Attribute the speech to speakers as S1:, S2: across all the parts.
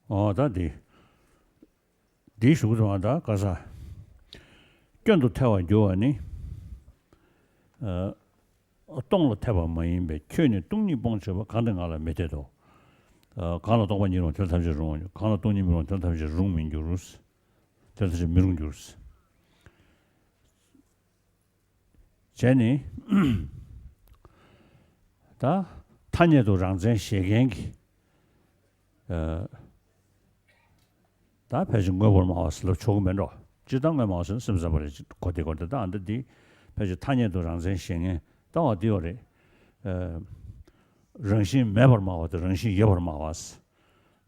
S1: 다디 디슈도마다 가사 견도 태와 요아니 동로 태와 마인베 큐니 동니 봉처바 가능하라 메테도 간로 동반이로 절탐지 롱 간로 동니로 절탐지 롱민주루스 절탐지 미룽주루스 제니 다 탄예도 랑전 시행기 다 배준 거 보면 왔을 조금면로 지당의 마음은 심사버리 고대고대다 안되디 배주 탄예도 랑전 시행에 또 어디오래人心没法嘛，的人心也不嘛哇是，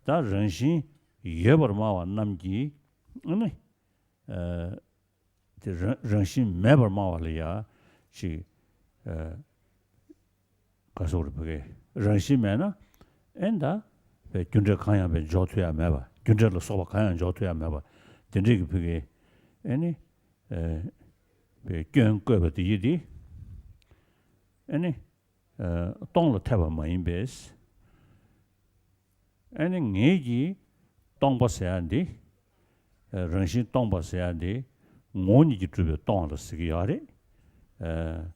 S1: 但人心也不嘛哇，那么的，这人心没法嘛哇了呀，是告诉我不给人心没呢，人家被军队看样被交推啊没吧，军队了说吧看样交推啊没吧，但这个不给，被军国不第一的，当了台湾嘛，因为是，你当不下的，人心当不下的，我你就准备当了十个月的，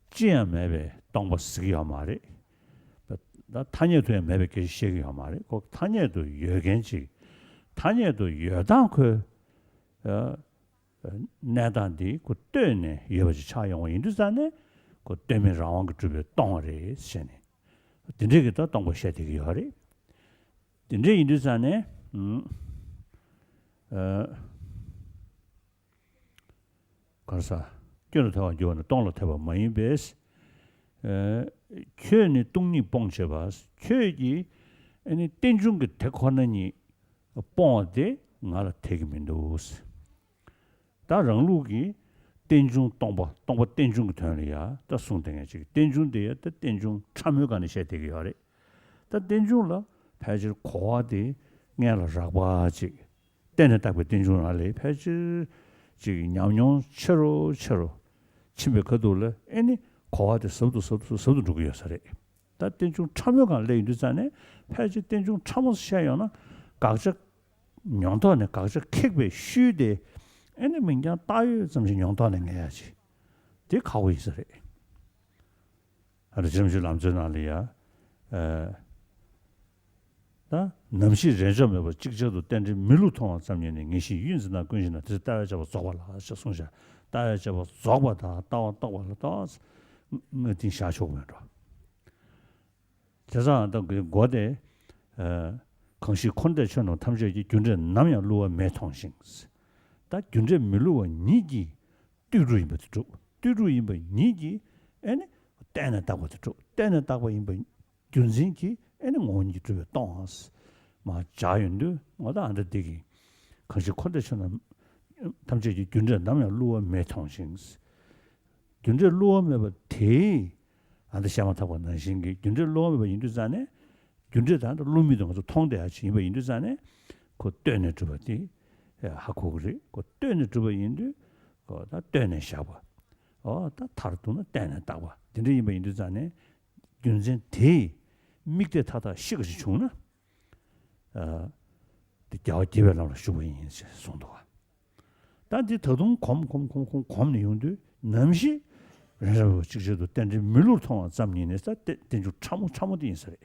S1: 这样没呗，当不十个月嘛的，那他年都没呗，给十个月嘛的，个他年都越紧去，他年都越当去，那当的个对呢，也不是差样，因为啥呢？그 때문에 라왕 그 주변에 똥을 세네. 근데 또 똥을 세대기 하래. 근데 인도산에 그래서 겨울에 요는 똥을 태워 많이 베스 kø니 똥니 봉쳐봐. kø기 아니 땡중 그 대코는이 뽕데 나라 태기민도스. 다 랑루기 땡중 동보 땡중团里呀 다 송땡에 지 땡중대야 다 땡중 참여관이 셔되게 하래 다 땡중라 패지 고아디 냐라 라바지 땡에 딱고 땡중 알레 패지 지 냠뇽 쳐로 침에 거돌래 애니 고아디 서도 주고 여서래 다 땡중 참여관 레인드잖아 패지 땡중 참여서 셔야나 각적 냥도네 각적 킥베 쉬데 애는 민간 따유 점심 용도는 해야지. 네 가고 있어래. 아주 점심 남전알이야. 나 남시人生뭐 직접도 땡지 밀루 통한 삼년에 이시 윤스나 군신나 그 따라 잡아 쏘발라 손자. 따라 잡아 쏘바다 따와라 어디 샤쇼면도. 자자도 그 고대 강시 콘데션은 탐지기 군전 남양 루어 매통신. 다 군제 밀루와 니기 뚜루이부터 뚜루이부 니기 에네 때나 따고도 때나 따고 임부 군신기 에네 뭐니 좀 땅스 마 자연도 뭐다 안 되기 그것이 컨디션은 담지 군제 남면 루어 매통신스 군제 루어 매버 대 안데 샤마타고 난신기 군제 루어 매버 인도산에 군제 단도 루미도 통대하지 임부 인도산에 그 때나 주버디 하고그리 그 때는 주버인데 그다 때는 샤바 다 타르도는 때는 따와 근데 이 인도 전에 군전 대 밑에 타다 시그시 중나 저 디벨로 주버인 송도가 단지 더동 곰 내용도 남시 그래서 직접도 땡지 밀로 통한 잠니네서 땡주 참모도 인서래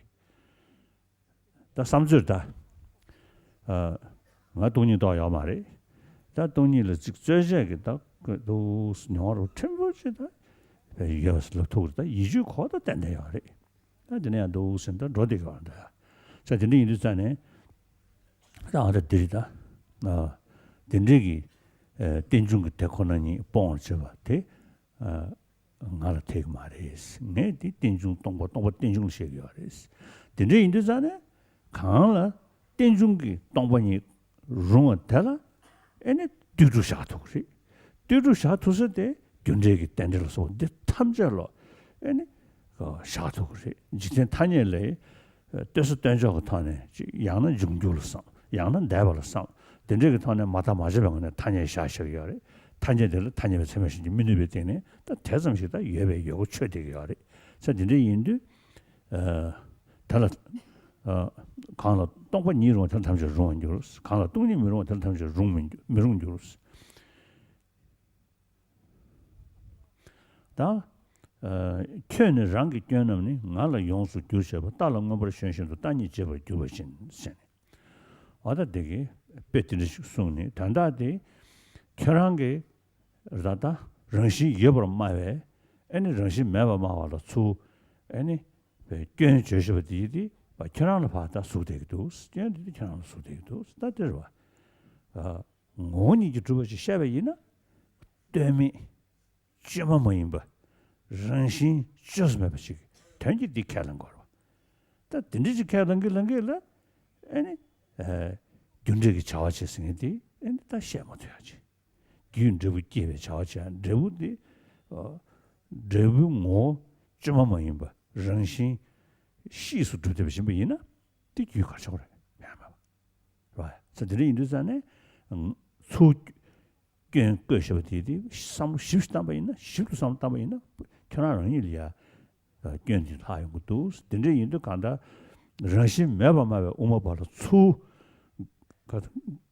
S1: 다 삼절다 나 돈이 더 야마래. 다 돈이를 직접적이다. 그도 스녀로 템버지다. 이어서 토르다. 이주 거다 된대요래. 나드네 도선다 로디가 한다. 자, 근데 인도산에 나한테 드리다. 딘지기 땡중 대코너니 뽕을 줘봐. 대 나라 태그 말이스. 네, 땡중 동보 땡중 시기야레스. 근데 인도산에 강라 땡중기 동보니 롱어 달라 에네 듀두샤토 그리 듀두샤토스 때 견제기 땡들어서 근데 탐절로 에네 샤토 그리 지진 타녀래 뜻을 땡저고 타네 양은 중조로서 양은 대발로서 땡저기 타네 마다 맞으면 타녀 샤셔요래 타녀들 타녀에 세면신지 민의베 때네 또 대점시다 예배 요구 최대기요래 자 근데 인도 달라 강라 동바 니로 전 탐지 롱 줄스 강라 동니 미로 전 탐지 롱 미롱 줄스 다 kø는 랑기 kø는니 나라 용수 주셔봐 달랑 뭐 현실도 단이 제버 주버신 신 와다 되게 배트리 숙송니 단다데 결한게 라다 런시 예버 마외 애니 런시 매버 마와로 수 애니 kø는 주셔버디디 바 결한을 받다 수되기도 스견디 결한을 수되기도 스타들와 뭐니 주버시 샤베이나 때미 쯤어 모임바 런신 just tenji di kyalan korwa. Ta tenji kyalan ki langela ene gyunje ki chawache singe di ene ta shema toyaji. Gyun rebu kiwe chawache rebu di rebu ngo chuma mo yinba ronsin shi su dhubde bishimba yina di gyu ka chakura. Right. So dili indu zane su gyun go sheba di samu shibsh tamba yina shibdu samu tamba yina 견하는 일이야. 견지 하는 것도 된제 인도 간다. 런신 매바마에 오마바로 추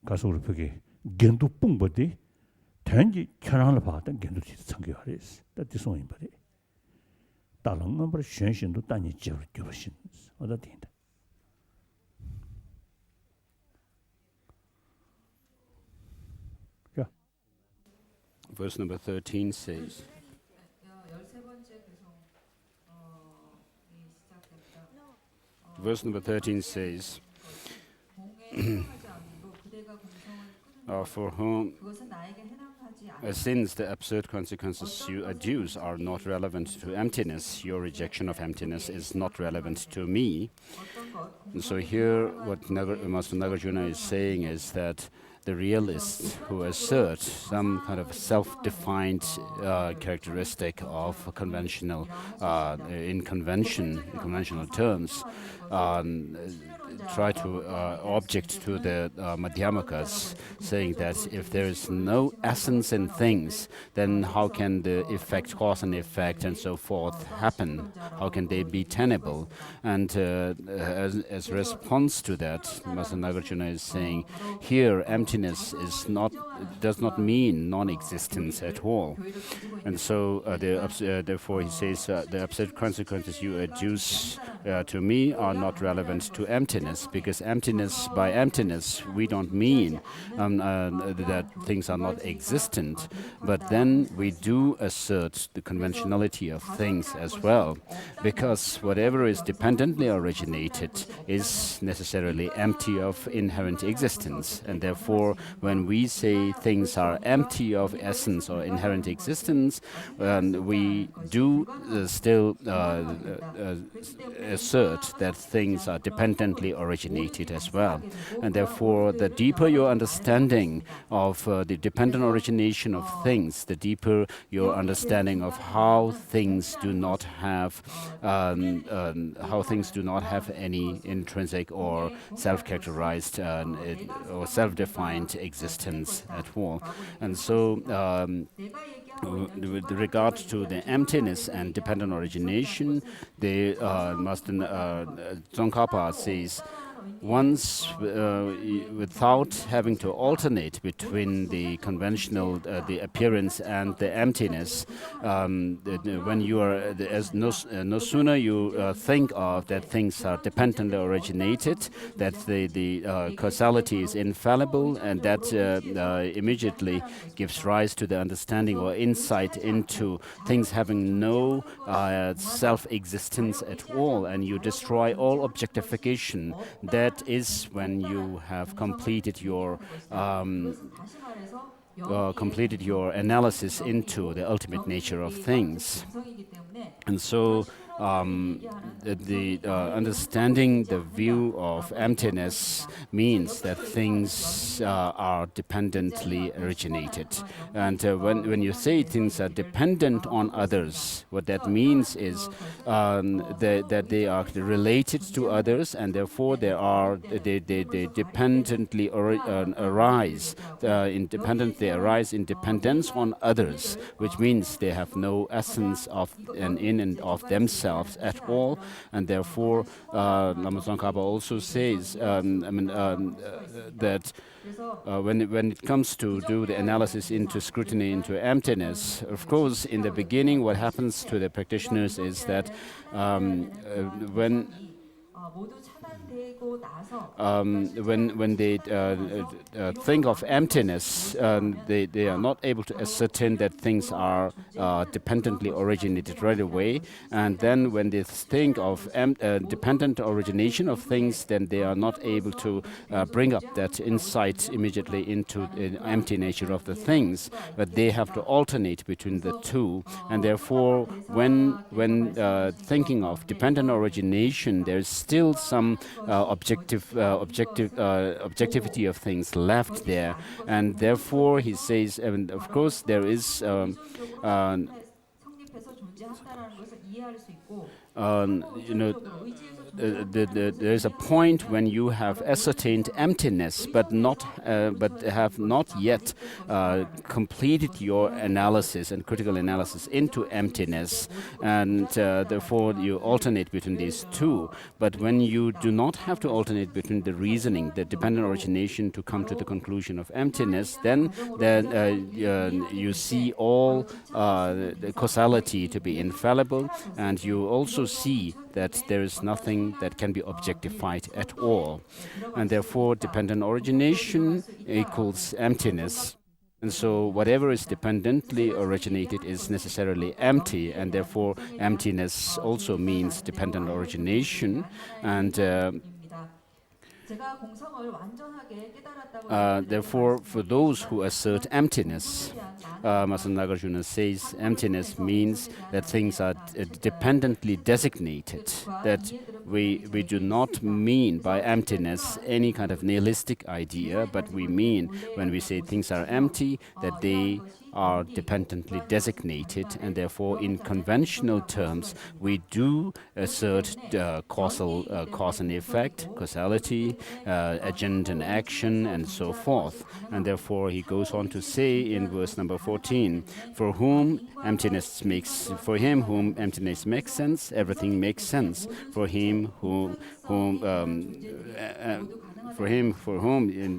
S1: 가서 우리 그게 견도 뿡버디 된지 견하는 받던 견도 참교하리스. 뜻송인 버디. 다른 넘버 현신도 단위 지을 교신. 어디 된다. 자.
S2: Verse number 13 says Verse number 13 says, for whom since the absurd consequences you adduce are not relevant to emptiness, your rejection of emptiness is not relevant to me. And so here what Master Nagarjuna is saying is that the realists who assert some kind of self-defined characteristic of conventional, in conventional terms, try to object to the Madhyamakas, saying that if there is no essence in things, then how can the effect, cause and effect and so forth happen? How can they be tenable? And as a response to that, Master Nagarjuna is saying, here emptiness does not mean non-existence at all. And so therefore he says, the absurd consequences you adduce to me are not relevant to emptiness, because by emptiness we don't mean that things are not existent, but then we do assert the conventionality of things as well, because whatever is dependently originated is necessarily empty of inherent existence, and therefore when we say things are empty of essence or inherent existence, we do still assert that things are dependently originated as well. And therefore, the deeper your understanding of the dependent origination of things, the deeper your understanding of how things do not have any intrinsic or self-characterized or self-defined existence at all. And so with regard to the emptiness and dependent origination, the Master Tsongkhapa says, once without having to alternate between the conventional, the appearance and the emptiness, when you are, no sooner you think of that things are dependently originated, that the causality is infallible, and that immediately gives rise to the understanding or insight into things having no self-existence at all, and you destroy all objectification. That is when you have completed your analysis into the ultimate nature of things. And so the understanding the view of emptiness means that things are dependently originated. And when you say things are dependent on others, what that means is that they are related to others, and therefore they dependently arise in dependence on others, which means they have no essence of and in and of themselves. themselves at all, and therefore Lama Tsongkhapa also says that when it comes to do the analysis into scrutiny into emptiness, of course, in the beginning, what happens to the practitioners is that when they think of emptiness, they are not able to ascertain that things are dependently originated right away. And then when they think of dependent origination of things, then they are not able to bring up that insight immediately into the empty nature of the things. But they have to alternate between the two. And therefore, when thinking of dependent origination, there's still some objectivity of things left there, and therefore he says, and of course there is there is a point when you have ascertained emptiness, but have not yet completed your analysis and critical analysis into emptiness, and therefore you alternate between these two. But when you do not have to alternate between the reasoning, the dependent origination, to come to the conclusion of emptiness, then you see all the causality to be infallible, and you also see that there is nothing that can be objectified at all. And therefore, dependent origination equals emptiness. And so whatever is dependently originated is necessarily empty, and therefore emptiness also means dependent origination. And therefore, for those who assert emptiness, Master Nagarjuna says emptiness means that things are dependently designated, that we do not mean by emptiness any kind of nihilistic idea, but we mean, when we say things are empty, that they are dependently designated, and therefore in conventional terms we do assert cause and effect, causality, agent and action, and so forth. And therefore he goes on to say in verse number 14, for him whom emptiness makes sense, everything makes sense. For whom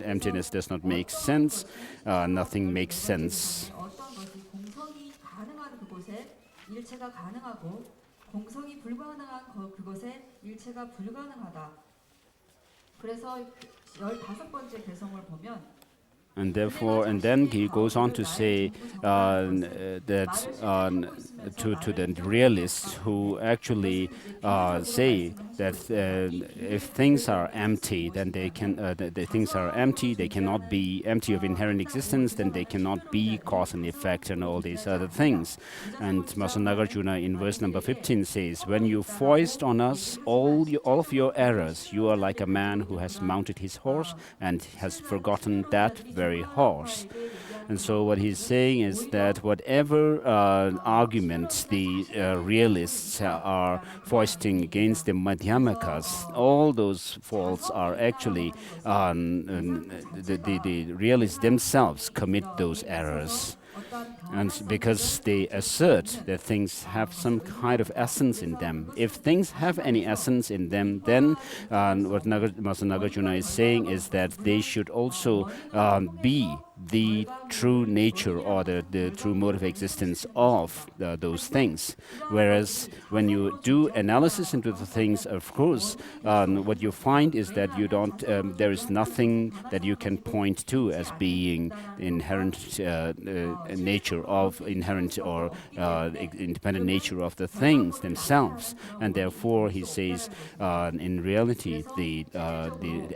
S2: emptiness does not make sense, nothing makes sense.
S3: 일체가 가능하고 공성이 불가능한 그것에 일체가 불가능하다. 그래서 15번째 개성을 보면
S2: And therefore, and then he goes on to say that to the realists who actually say that if things are empty, then the things are empty. They cannot be empty of inherent existence. Then they cannot be cause and effect and all these other things. And Master Nagarjuna in verse number 15 says, "When you foist on us all of your errors, you are like a man who has mounted his horse and has forgotten that very horse." And so what he's saying is that whatever arguments the realists are foisting against the Madhyamakas, all those faults are actually the realists themselves commit those errors. And because they assert that things have some kind of essence in them. If things have any essence in them, then what Master Nagarjuna is saying is that they should also be the true nature or the true mode of existence of those things. Whereas when you do analysis into the things, of course, what you find is that you don't, there is nothing that you can point to as being inherent nature of inherent or independent nature of the things themselves. And therefore, he says, in reality, the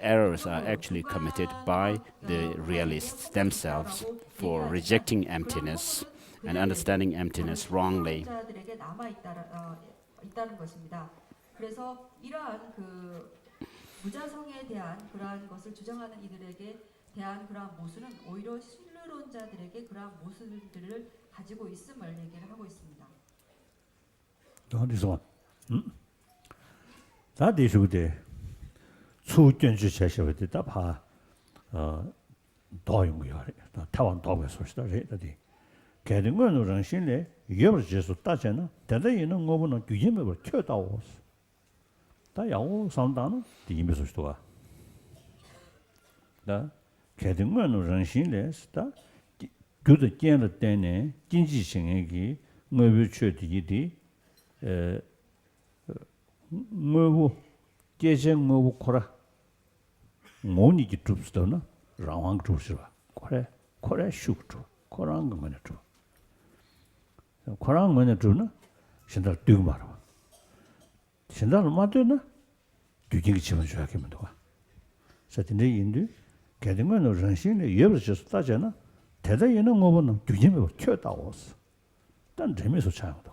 S2: errors are actually committed by the realists themselves for rejecting emptiness and understanding emptiness wrongly.
S3: 그래서 이러한 그 무자성에 대한 그러한 것을 주장하는 이들에게 대한 그러한 모순은 오히려 신뢰론자들에게 그러한 모순들을 가지고 있음을 얘기를 하고 있습니다.
S1: 어디서? 다 대수대 수견주 제시부터 다 봐. 도용이야. 타원 도가 소시다. 레다디. 개된 거는 정신에 여버져서 따잖아. 대대에는 거보는 규제맵을 켜다오. 다 야오 상단은 뒤면서 봐. 다 개된 거는 정신에 다 교도见了 때네 진지생에게 뭐를 쳐디디 뭐고 계정 뭐고 코라 뭐니기 줍스도나 라왕 줍스와 코레 슈크도 코랑 거는 줘 코랑 거는 줘나 신달 뛰고 말아 신달 맞도나 뒤지기 치면 줘야겠면 돼 사진의 인도 개된 거는 정신에 여버져서 따잖아 대대에는 거보는 뒤지면 켜다오스 단 재미서 차용도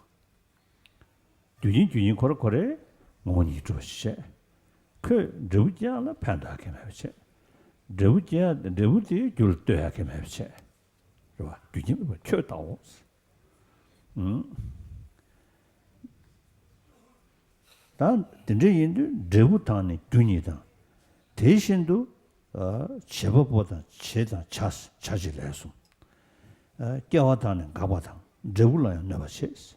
S1: 뒤진 코레 뭐니 줍시 그 저우지야나 판다게 말이지 저우지 줄때하게 말이지 봐 뒤지면 켜다오스 단 진짜인데 저부터는 균이다 대신도 제법보다 제다 차지래서 깨와다는 가봐다 저불라야 나바시스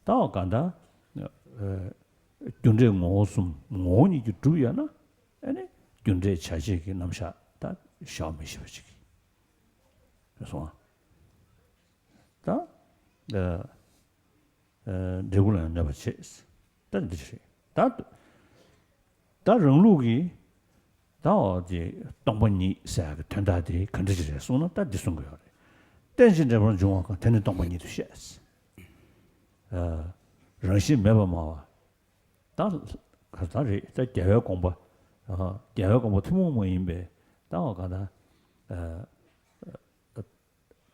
S1: 다 간다 균제 모습 뭐니 주야나 아니 균제 차지기 남샤 다 샤미시버지 그래서 다 저불라야 나바시스 다 런루기 다 어디 동번이 사가 된다들이 컨디션에 손은 다 뒤선 거야. 댄신 잡은 중앙가 되는 동번이도 셔스. 정신 매번 다 가다리 다 개회 공부 개회 공부 투모 모임에 다 가다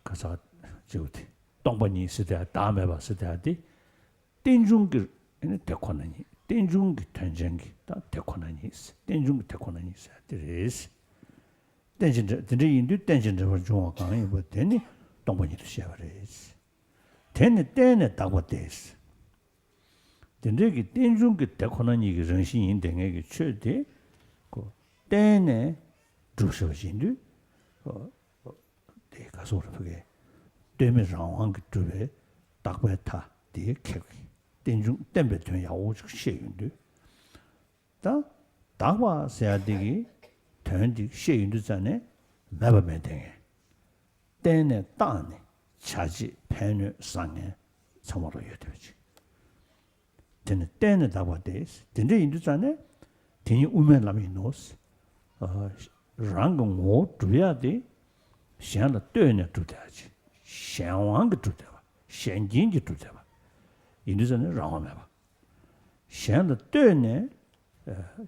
S1: 가서 저기 동번이 시대 다음에 봤을 때디 땡중기 대권하니 땡중기 탄전기 다 대권하니 있어. 땡중기 대권하니 있어. 그래서 땡진저 인도 땡진저 중앙강이 뭐 되니 동번이도 시작해야지. 되네 때네 다고됐어. 근데 땡중기 대권하니 그 정신인 등에게 최대 그 때네 주셔진도 가서 그게 되면 상황 그쪽에 딱배타 뒤에 캐기 땡중 땡배튼 야오직 시윤도 다 다와 세야되기 된디 시윤도 전에 매버면 되게 때네 땅에 차지 팬을 상에 참으로 해야 되지 때네 다와 데스 근데 인도 전에 괜히 우면람이 놓스 랑공 뭐 줘야 돼想了对呢住的去想完个住的吧现金就住的吧印度人让我们吧想了对呢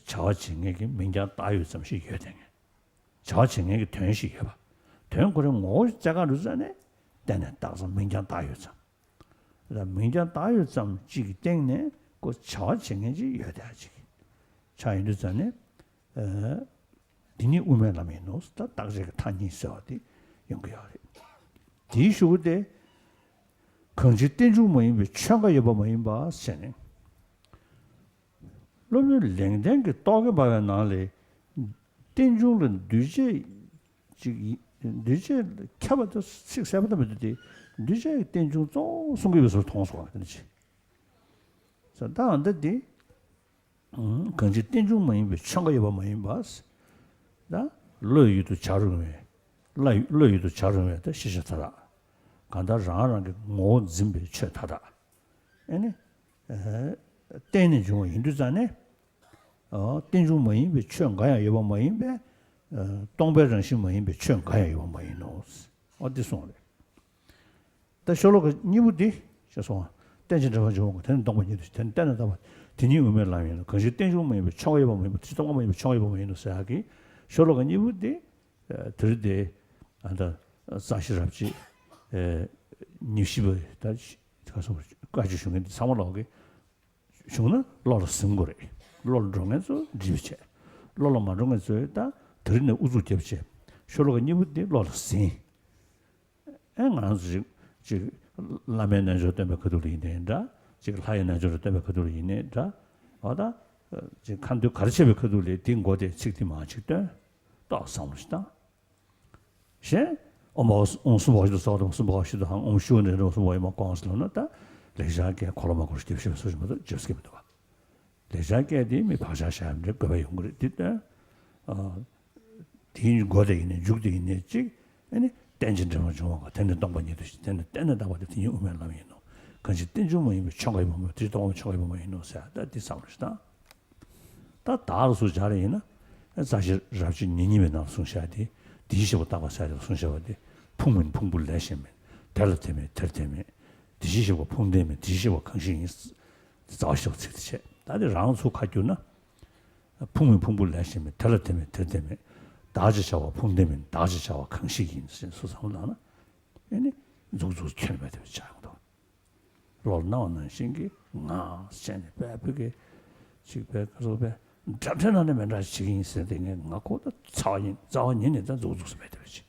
S1: 朝廷那个民间大有怎么是约定朝廷那个团是约吧团过来我这个日子呢但呢当时民间大有怎那民间大有怎么几个定呢个朝廷那就约的去朝印度人呢디니 우메라메노스 다 딱제가 탄이 있어디 연구하래 디슈데 컨지 땡주 모임 비창가 여보 모임 봐 세네 로면 랭댕 그 떡에 봐야 나래 땡주는 뒤제 지 뒤제 캬바도 식사보다 못디 뒤제 땡주 좀 송기면서 통소가 그렇지 자 다한데디 컨지 땡주 모임 비창가 여보 모임 봐 다 러유도 자르면 러유도 자르면 더 시시하다 간다 라랑게 뭐 짐베 쳇하다 아니 때는 좀 인도잖아 땡중 모임 비劝가야 여보 모임 비 동배 정신 모임 비劝가야 여보 모임 노스 어디 손에 다 쇼로가 니부디 저소 땡진 저 좋은 거 되는 동배니도 되는 때는 다 디니 의미를 하면 그것이 땡중 모임 비劝가 여보 모임 비 동가 모임 비劝가 여보 모임 노스 하기 쇼로가 니부디 들데 안다 사실합지 니시버 다 가서 가지 중에 사물하게 중은 로로 쓴 거래 로로 중에서 지비체 로로 만중에서 다 들는 우주 접체 쇼로가 니부디 로로 쓴 앵안지 지 라면은 저 때문에 그들이 있는다 지금 하이는 저 때문에 그들이 있는다 어다 지금 간도 가르쳐বে 그들이 된 거대 직디 마치다 또 상무시다 셰 almost on 수보지도 서도 수보시도 한 온슈는 수보에 막 광스로는 레자게 콜로마고 싶으시 소심도 접스게도 봐. 레자게디 미 바샤샤인데 그거 연구를 됐다. 뒤에 거대 있는 죽도 있는지 아니 땡진 좀 좋아가 되는 동반이도 되는 때는다 봐도 뒤에 오면 라면 그지 땡주면 청가이 보면 뒤도 청가이 보면 있노사 다 디사우스다. 다 다르수 자리나 사실 잡지 니니면 나 순샤디 디시보다가 사야 순샤디 풍문 풍불 내시면 될 때문에 디시고 풍되면 디시고 강신이 자셔 측체 다들 랑수 가교나 풍문 풍불 내시면 될 때문에 다지샤와 풍되면 다지샤와 강식이 있는 소상하나 얘네 조조 처리해 되죠 자도 롤 나오는 신기 나 신이 배벽에 지배 그러배 잠시만에 다시 지긴 있어야 되는 거 같고 자원인에 다 조조스 배 되지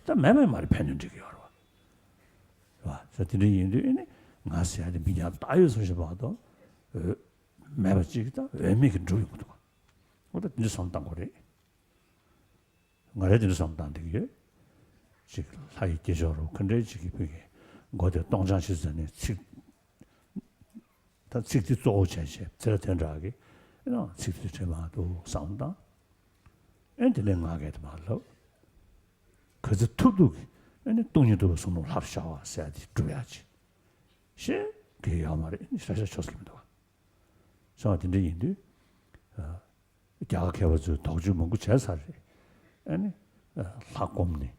S1: 다 매매 말이 편연적이 알아 와 저들이 인도에 나서야 돼 미냐 따여서 봐도 매버지다 애매게 조용 것도 어디 이제 상당 거래 말해도 상당 되게 지금 사이 계절로 근데 지금 그게 거기 동장 시즌에 다 직접做这些 제가 된다기 이런 직접 제마도 상당 엔들랭하게도 말로 그저 투도 아니 돈이도 손으로 합샤와 세야지 줘야지 시 그야 말이 사실 좋습니다 저한테 인도 야학해가지고 도주 먹고 제살이 아니 학곰니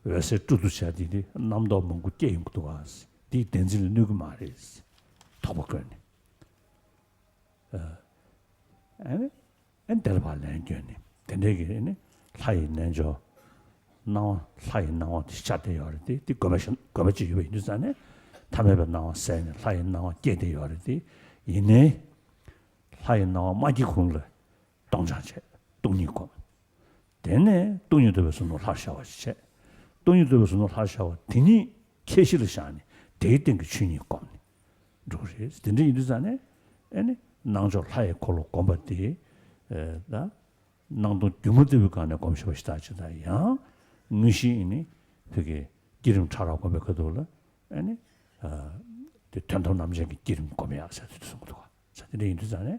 S1: 왜세 뚜두샤디디 남도 먹고 게임도 와서 디 덴질 누구 말이지 더버거니 아니 엔델발렌 견니 덴데기니 사이 내죠 나와 사이 나와 시작되어야지 디 거버지 왜 있잖아요 담에서 나와 생 사이 나와 깨되어야지 이내 사이 나와 마지 공을 동자체 동니고 되네 동유도에서 놀하셔와지 동유도에서 놀하셔와 디니 캐시를 샤니 데이팅 그 취니 건 로지 근데 이르잖아요 아니 나저 하에 콜로 콤바티 다 나도 주무들 간에 검시하시다 야 무시이니 되게 기름 차라고 그거도 아니 전통 남자기 기름 꼬매야 살수 것도 자들이 이르잖아요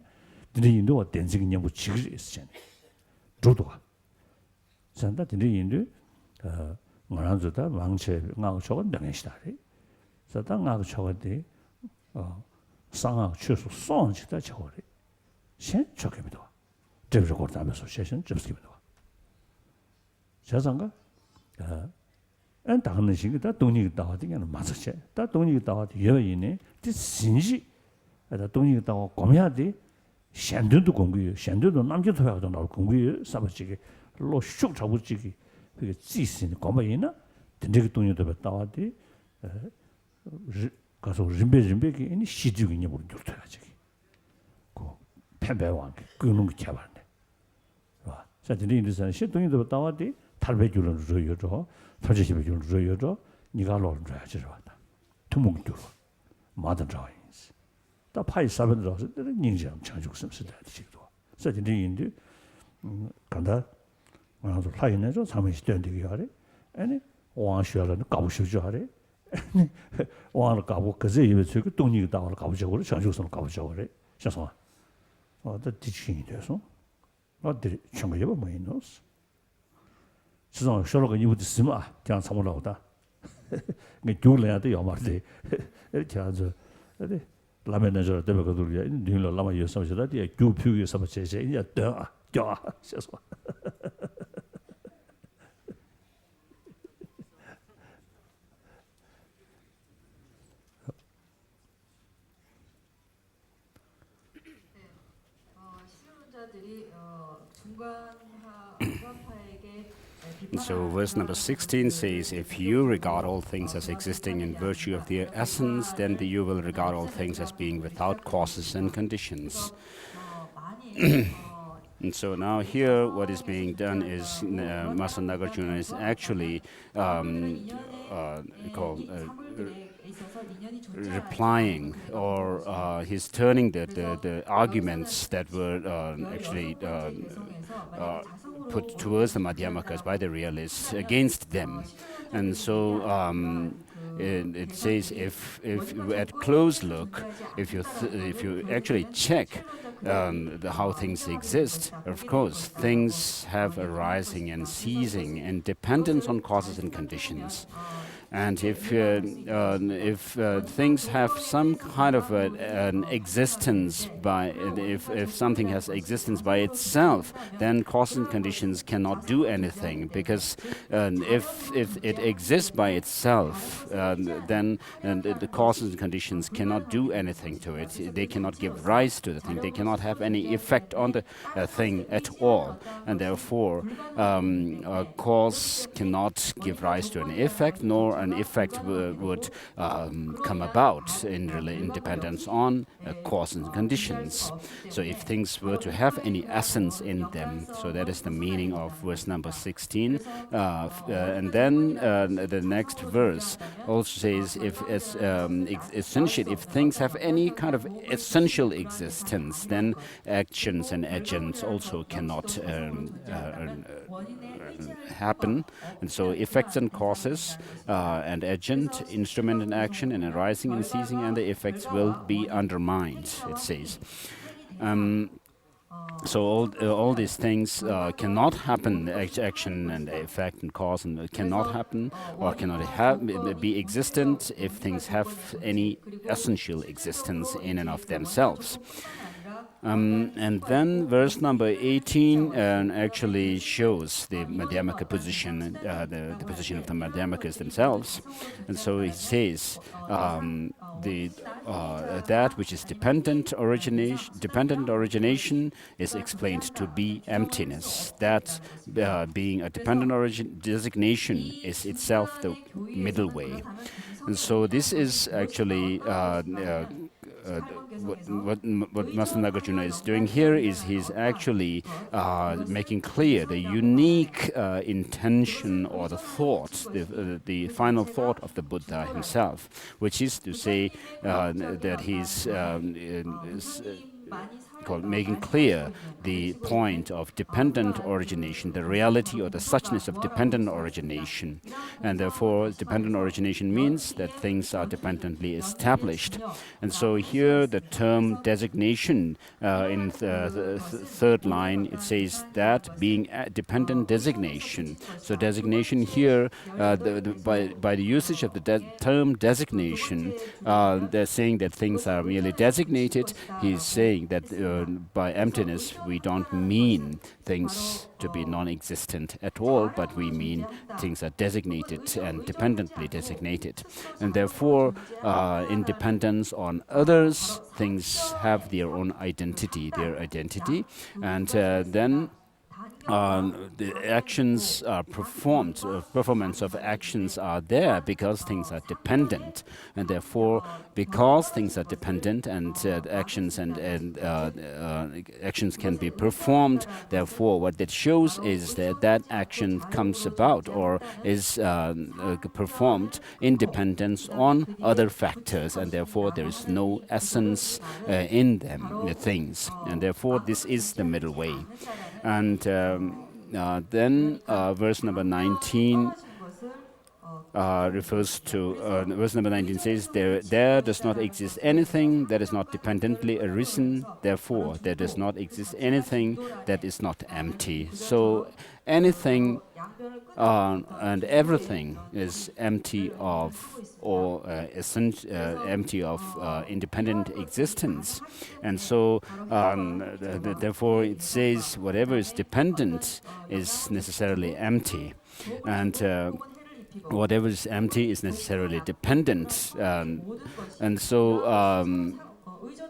S1: 들이 인도 댄싱이 너무 지그리 있잖아요 조도가 산다 들이 인도 말한저다 망체 나고 저건 당연시다리 자다 나고 저거데 상하 최소 손지다 저거리 신 저게입니다 저거 거다면서 세션 접습니다 자상가 안 당는 식이다 돈이 나와되는 맞지 다 돈이 나와도 여인이 그 신시 다 돈이 나와 고민하지 현도도 공부요 현도도 남겨도 해도 나올 공부요 사버지게 로슉 잡을지기 그게 지신 고민이나 근데 돈이도 나와지 가서 림베기 이 시주기니 모르는 줄 알아야지 그 팬배왕 그놈 개발네 와 자들이 이제는 시동이도 나와지 탈배주는 줘요죠 탈제시배 주는 줘요죠 네가 로를 줘야지 왔다 투목주로 마든 자인스 다 파이 사변들어서 닝장 창죽심스다 지도 자들이 인도 간다 말아서 파이내서 사무실 된다고 하래 아니 왕셔라는 가보셔죠 하래 와를 가고 그제 입에 저기 돈이 나와를 가보자고 장주선 가보자고 그래. 그래서 더 뒤치기 돼서 어디 청가 여보 뭐 있노스. 지금 쇼로가 이부터 쓰면 그냥 참으라고다. 그 교래야도 요말데. 이렇게 아주 근데 라면에 저 때문에 그들이야. 니는 라마 여서서다. 뒤에 교표에서 제제 이제 더 그래서
S2: So verse number 16 says, if you regard all things as existing in virtue of their essence, then you will regard all things as being without causes and conditions. And so now here what is being done is Master Nagarjuna is actually replying, or he's turning the arguments that were actually put towards the Madhyamakas by the realists against them. And so it says if you at close look, if you actually check how things exist, of course, things have arising and ceasing and dependence on causes and conditions. And if things have some kind of an existence if something has existence by itself, then causes and conditions cannot do anything, because if it exists by itself, then the causes and conditions cannot do anything to it. They cannot give rise to the thing. They cannot have any effect on the thing at all. And therefore, a cause cannot give rise to an effect, nor an effect would come about in dependence on cause and conditions. So if things were to have any essence in them, so that is the meaning of verse number 16. And then the next verse also says, if things have any kind of essential existence, then actions and agents also cannot happen. And so effects and causes and agent, instrument and action, and arising and ceasing, and the effects will be undermined, it says. So all these things cannot happen, action and effect and cause, and cannot happen or cannot be existent if things have any essential existence in and of themselves. And then verse number 18 actually shows the Madhyamaka position, the position of the Madhyamakas themselves. And so it says that which is dependent origination is explained to be emptiness. That being a dependent designation is itself the middle way. And so this is actually what Master Nagarjuna is doing here is he's actually making clear the unique intention or the thought, the final thought of the Buddha himself, which is to say that he's making clear the point of dependent origination, the reality or the suchness of dependent origination. And therefore, dependent origination means that things are dependently established. And so here the term designation in the third line, it says that being a dependent designation. So designation here, by the usage of the term designation, they're saying that things are merely designated. He's saying that by emptiness, we don't mean things to be non-existent at all, but we mean things are designated and dependently designated. And therefore, in dependence on others, things have their own identity, and then the actions are performed, performance of actions are there because things are dependent, and therefore, because things are dependent and actions and actions can be performed, therefore, what that shows is that action comes about or is performed in dependence on other factors, and therefore there is no essence in them, the things, and therefore this is the middle way. And then verse number 19 refers to, verse number 19 says, there does not exist anything that is not dependently arisen, therefore there does not exist anything that is not empty. So anything and everything is empty of or empty of independent existence. And so therefore it says whatever is dependent is necessarily empty, and whatever is empty is necessarily dependent. And so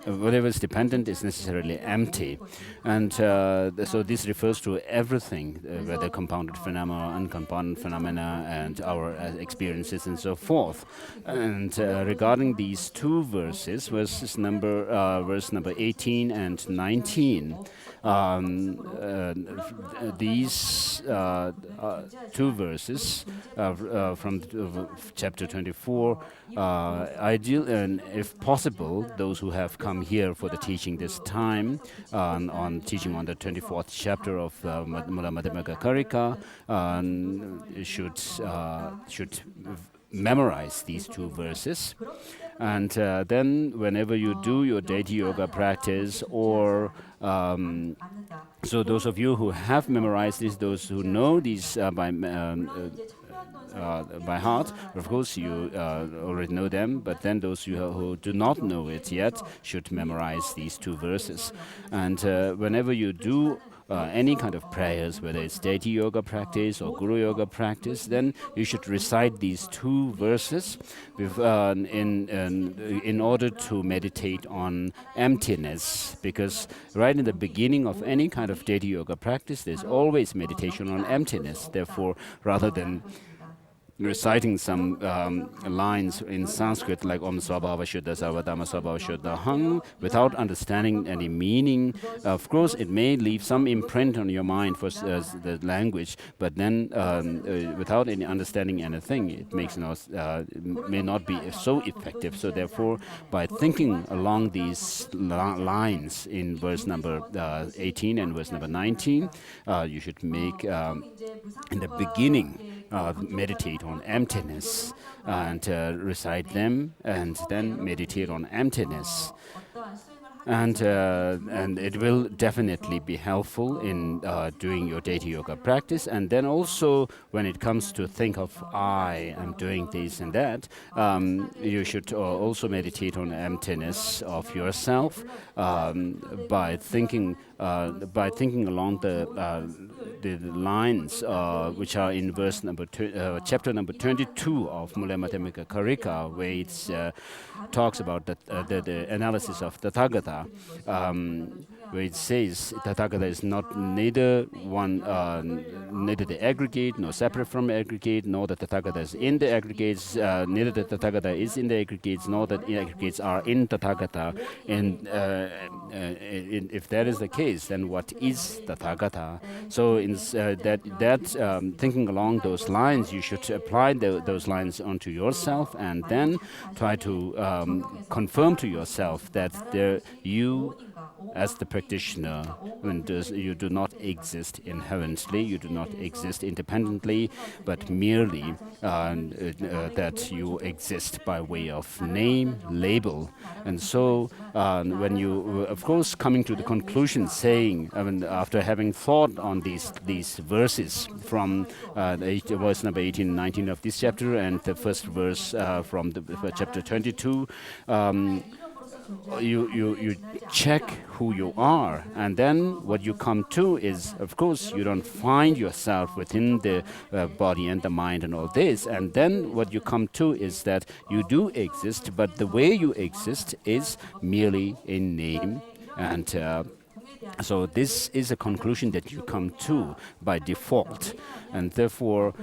S2: whatever is dependent is necessarily empty. And so this refers to everything, whether compounded phenomena, uncompounded phenomena, and our experiences and so forth. And regarding these two verses, verse number 18 and 19, these two verses from chapter 24, ideal and if possible, those who have come here for the teaching this time on teaching on the 24th chapter of Mula Madhyamaka Karika should memorize these two verses. And then whenever you do your deity yoga practice, or so those of you who have memorized this, those who know these by heart, of course you already know them, but then those who do not know it yet should memorize these two verses. And whenever you do any kind of prayers, whether it's deity yoga practice or guru yoga practice, then you should recite these two verses in order to meditate on emptiness. Because right in the beginning of any kind of deity yoga practice, there's always meditation on emptiness. Therefore, rather than reciting some lines in Sanskrit like Om Svabhava Shuddha Sarvadhamma Svabhava Shuddha Hang without understanding any meaning. Of course, it may leave some imprint on your mind for the language, but then without any understanding anything, it makes may not be so effective. So therefore, by thinking along these lines in verse number 18 and verse number 19, you should make in the beginning meditate on emptiness and recite them, and then meditate on emptiness. And it will definitely be helpful in doing your deity yoga practice. And then also, when it comes to think of I am doing this and that, you should also meditate on emptiness of yourself by thinking along the lines which are in verse number chapter number 22 of Mula Madhyamaka Karika, where it talks about the analysis of Tathagata, where it says Tathagata is not neither the aggregate nor separate from aggregate, nor the Tathagata is in the aggregates, neither the Tathagata is in the aggregates, nor the aggregates are in Tathagata. And if that is the case, then what is Tathagata? So in thinking along those lines, you should apply those lines onto yourself, and then try to confirm to yourself that you, as the practitioner, you do not exist inherently, you do not exist independently, but merely that you exist by way of name, label. And so when you, of course, coming to the conclusion saying, after having thought on these verses from verse number 18 and 19 of this chapter, and the first verse from the chapter 22, you check who you are, and then what you come to is, of course, you don't find yourself within the body and the mind and all this, and then what you come to is that you do exist, but the way you exist is merely in name. And so this is a conclusion that you come to by default, and therefore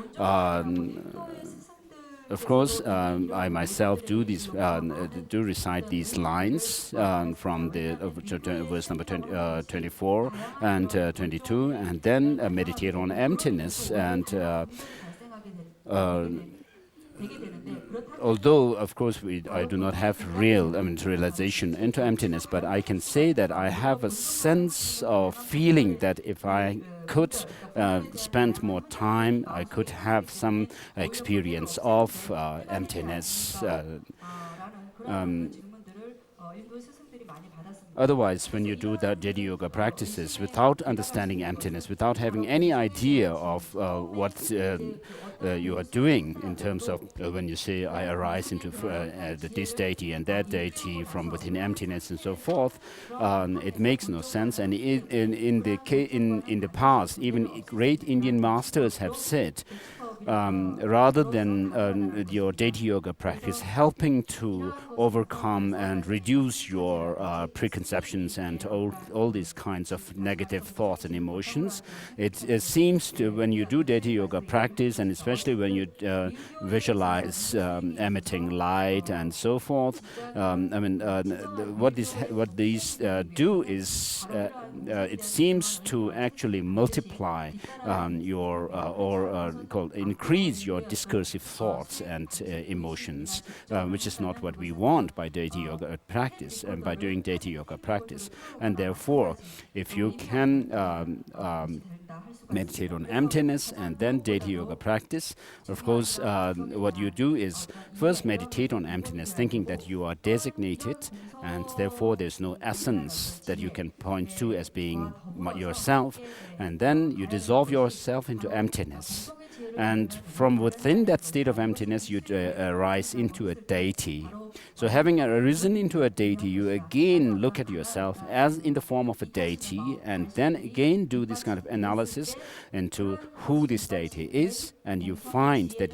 S2: of course, I myself do recite these lines from the verse number 24 and 22, and then meditate on emptiness. And although, of course, I do not have realization into emptiness, but I can say that I have a sense of feeling that if I could spend more time, I could have some experience of emptiness. Otherwise, when you do the deity yoga practices without understanding emptiness, without having any idea of what you are doing in terms of when you say I arise into this deity and that deity from within emptiness and so forth, it makes no sense. And in the past, even great Indian masters have said rather than your deity yoga practice helping to overcome and reduce your preconceptions and all these kinds of negative thoughts and emotions, it seems to, when you do deity yoga practice, and especially when you visualize emitting light and so forth, what these do is it seems to actually multiply your increase your discursive thoughts and emotions, which is not what we want by deity yoga practice and by doing deity yoga practice. And therefore, if you can meditate on emptiness and then deity yoga practice, of course, what you do is first meditate on emptiness, thinking that you are designated and therefore there's no essence that you can point to as being yourself, and then you dissolve yourself into emptiness. And from within that state of emptiness, you rise into a deity. So having arisen into a deity, you again look at yourself as in the form of a deity, and then again do this kind of analysis into who this deity is, and you find that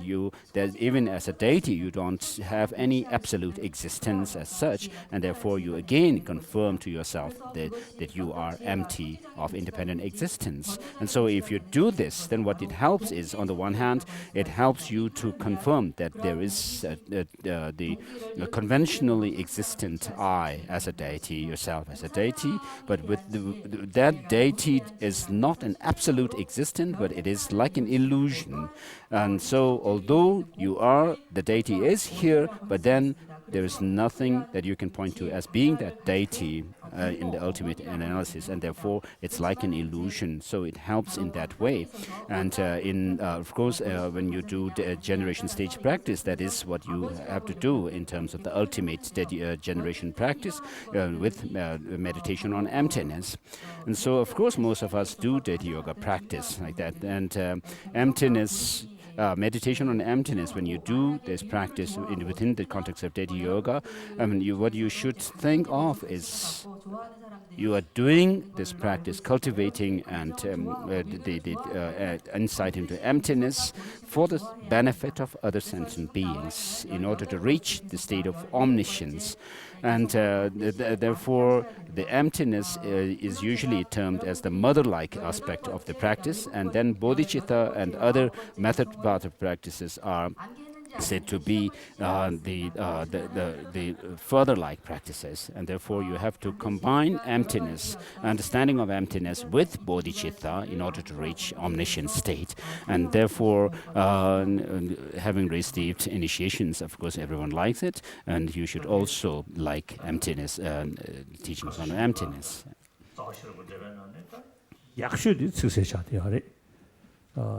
S2: even as a deity, you don't have any absolute existence as such, and therefore you again confirm to yourself that you are empty of independent existence. And so if you do this, then what it helps is, on the one hand, it helps you to confirm that there is the conventionally existent I as a deity, yourself as a deity, but with that deity is not an absolute existence, but it is like an illusion. And so although the deity is here, but then there is nothing that you can point to as being that deity in the ultimate analysis, and therefore it's like an illusion. So it helps in that way. And of course, when you do the generation stage practice, that is what you have to do in terms of the ultimate generation practice with meditation on emptiness. And so, of course, most of us do deity yoga practice like that. And emptiness, meditation on emptiness, when you do this practice within the context of deity yoga, what you should think of is you are doing this practice, cultivating and the insight into emptiness for the benefit of other sentient beings in order to reach the state of omniscience. And therefore, the emptiness is usually termed as the mother-like aspect of the practice, and then Bodhichitta and other method path of practices are said to be the further-like practices, and therefore you have to combine emptiness, understanding of emptiness, with bodhicitta in order to reach omniscient state. And therefore, having received initiations, of course, everyone likes it, and you should also like emptiness, teachings on emptiness.
S1: 약수도 측세샤되어래.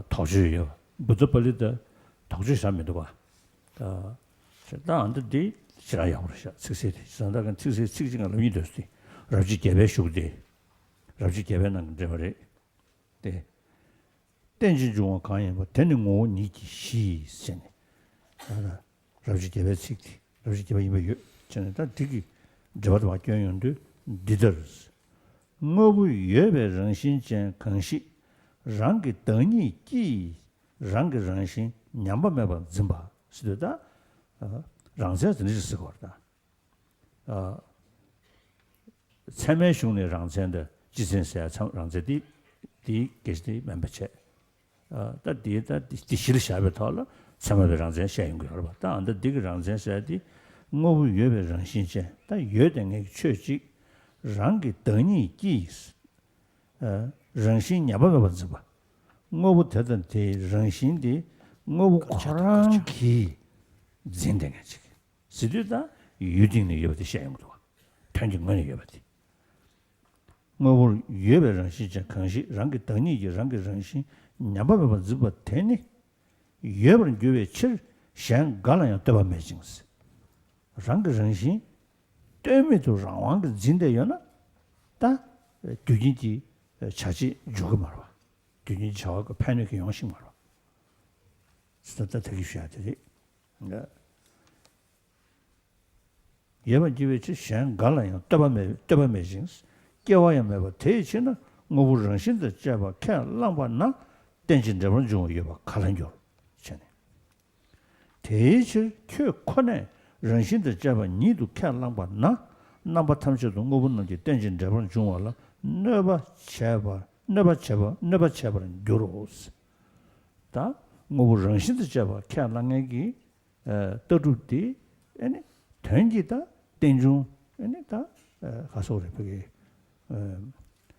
S1: 도주요. 부족벌이다. 도주사면도 봐. 나한테 싫어요. 그러셔. 측세대. 상당한 측세 측징을 믿었지. 라지 개배 쇼데. 라지 개배는 저래. 네. 땡진 중앙 강에 뭐 되는 거 니지 시선. 라지 개배 측지. 라지 개배 이거 저는 다 되게 저도 와경연도 디더스. ngōbu yuebe rāngshīn chēn kāngshī rāngi dāngī jī rāngi rāngshīn nyāmbā mēbā zimbā siddhā dā rāngzhā zindā jī sikho rā cēmē shūngni rāngzhā dā jīsēn sāyā rāngzhā dī gēsh dī mēmbā chē dā dī shīrī shābē tāla cēmē bē rāngzhā shāyīng gu yā rā dā āndā dī gā rāngzhā sāyā dī ngōbu yuebe rāngshīn chēn dā yuebe ngā chē jī rāngi dāngī jīs rāngshīn nyāpa mēpa dzibā ngōbu tātān tē rāngshīn tē ngōbu khurāng kī dzindāngā chīk siddhī tā yūdīng nē yuwa tē shāyāng duwa tāngī ngā nē yuwa tē ngōbu yuwa rāngshīn chā kāngshī rāngi dāngī jī rāngi rāngshīn nyāpa mēpa dzibā tē nē yuwa rāng yuwa chīr shāyāng gālā yā tēpa mē jīngsī rāngi rāngshīn 때문에도 랑왕 진대요나 다 dügin지 차지 주고 말아. dügin지 저거 패닉의 영식 말아. 진짜 되게 쉬야지. 그러니까 예번 집에지 샹 갈라요. 떠바매 진스. 깨와야 매버 대체는 뭐부정신도 잡아 캔 랑바나 땡진 잡은 중 이거 갈란죠. 대지 켜 코네 런신의 잡아 니도 캬랑바 나 나바 탐셔도 고분는지 땡진 잡은 중월라 너바 쳐봐 요로스 다 뭐 런신의 잡아 캬랑에기 떠루디 아니 던지다 땡중 아니 다 가서 그게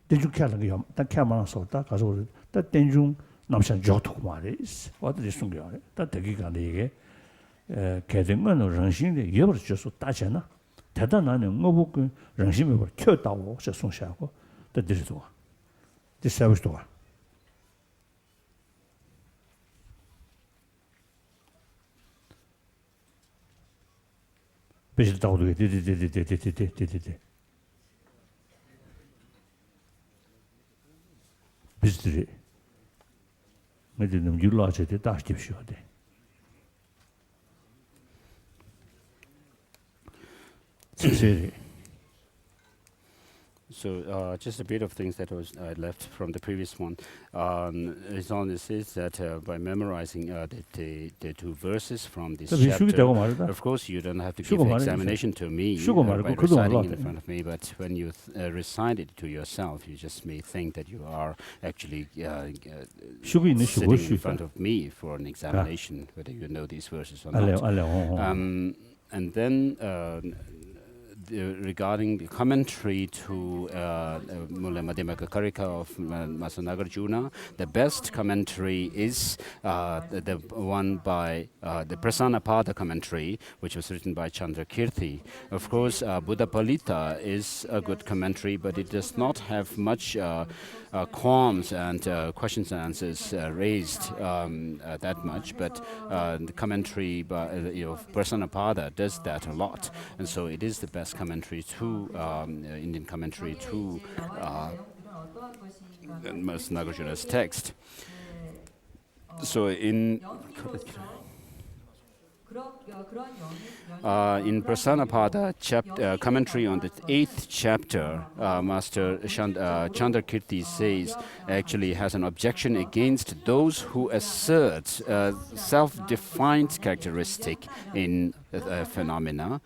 S1: 땡중 캬랑이 다 캬만서 다 가서 다 땡중 남산 저도 말이스 어디 숨겨야 다 되게 간데 이게 개된 건 정신이 예벌 줘서 따잖아 대단한 뭐고 정신이 뭐 켜다고 저 송샤고 더 들도 디서브도 비슷하고 디디디디디디디디디 비슷해 meditative yulaje de dash shode
S2: So just a bit of things that was left from the previous one. It's on this is that by memorizing the two verses from this chapter, of course you don't have to give an examination to me by reciting in front of me, but when you recite it to yourself, you just may think that you are actually sitting in front of me for an examination, whether you know these verses or not. And then regarding the commentary to Mula Madhyamaka Karika of Masanagarjuna, the best commentary is the one by the Prasanapada commentary, which was written by Chandrakirti. Of course, Buddha Palita is a good commentary, but it does not have much qualms and questions and answers raised that much, but the commentary by Prasanapada does that a lot, and so it is the best commentary to Indian commentary to Nagarjuna's text. So in Prasanapada commentary on the 8th chapter, Master Chandrakirti says, actually has an objection against those who assert self-defined characteristic in phenomena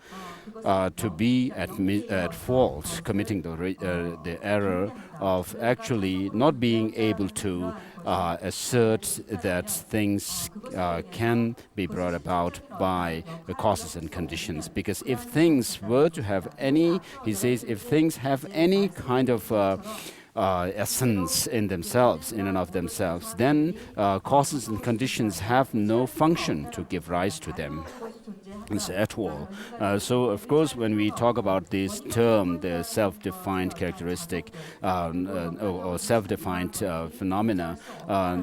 S2: to be at fault, committing the error of actually not being able to assert that things can be brought about by the causes and conditions. Because if things were to have any, he says, if things have any kind of essence in themselves, in and of themselves, then causes and conditions have no function to give rise to them at all. So, of course, when we talk about this term, the self-defined characteristic or self-defined phenomena,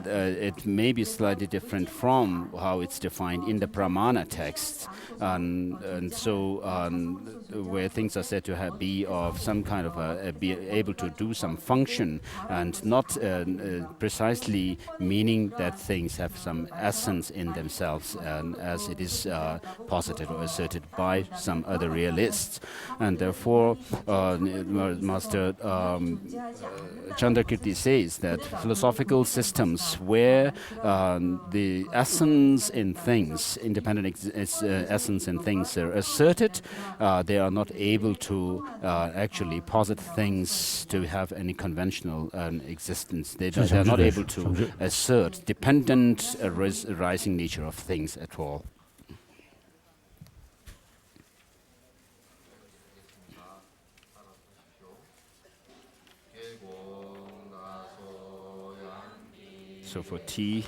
S2: it may be slightly different from how it's defined in the Pramana texts. And so, where things are said to be of some kind of be able to do some function, and not precisely meaning that things have some essence in themselves, as it is posited or asserted by some other realists. And therefore, Master Chandrakirti says that philosophical systems where the essence in things, independent essence in things are asserted, they are not able to actually posit things to have any conventional existence. They are not able to assert dependent arising nature of things at all. So for tea.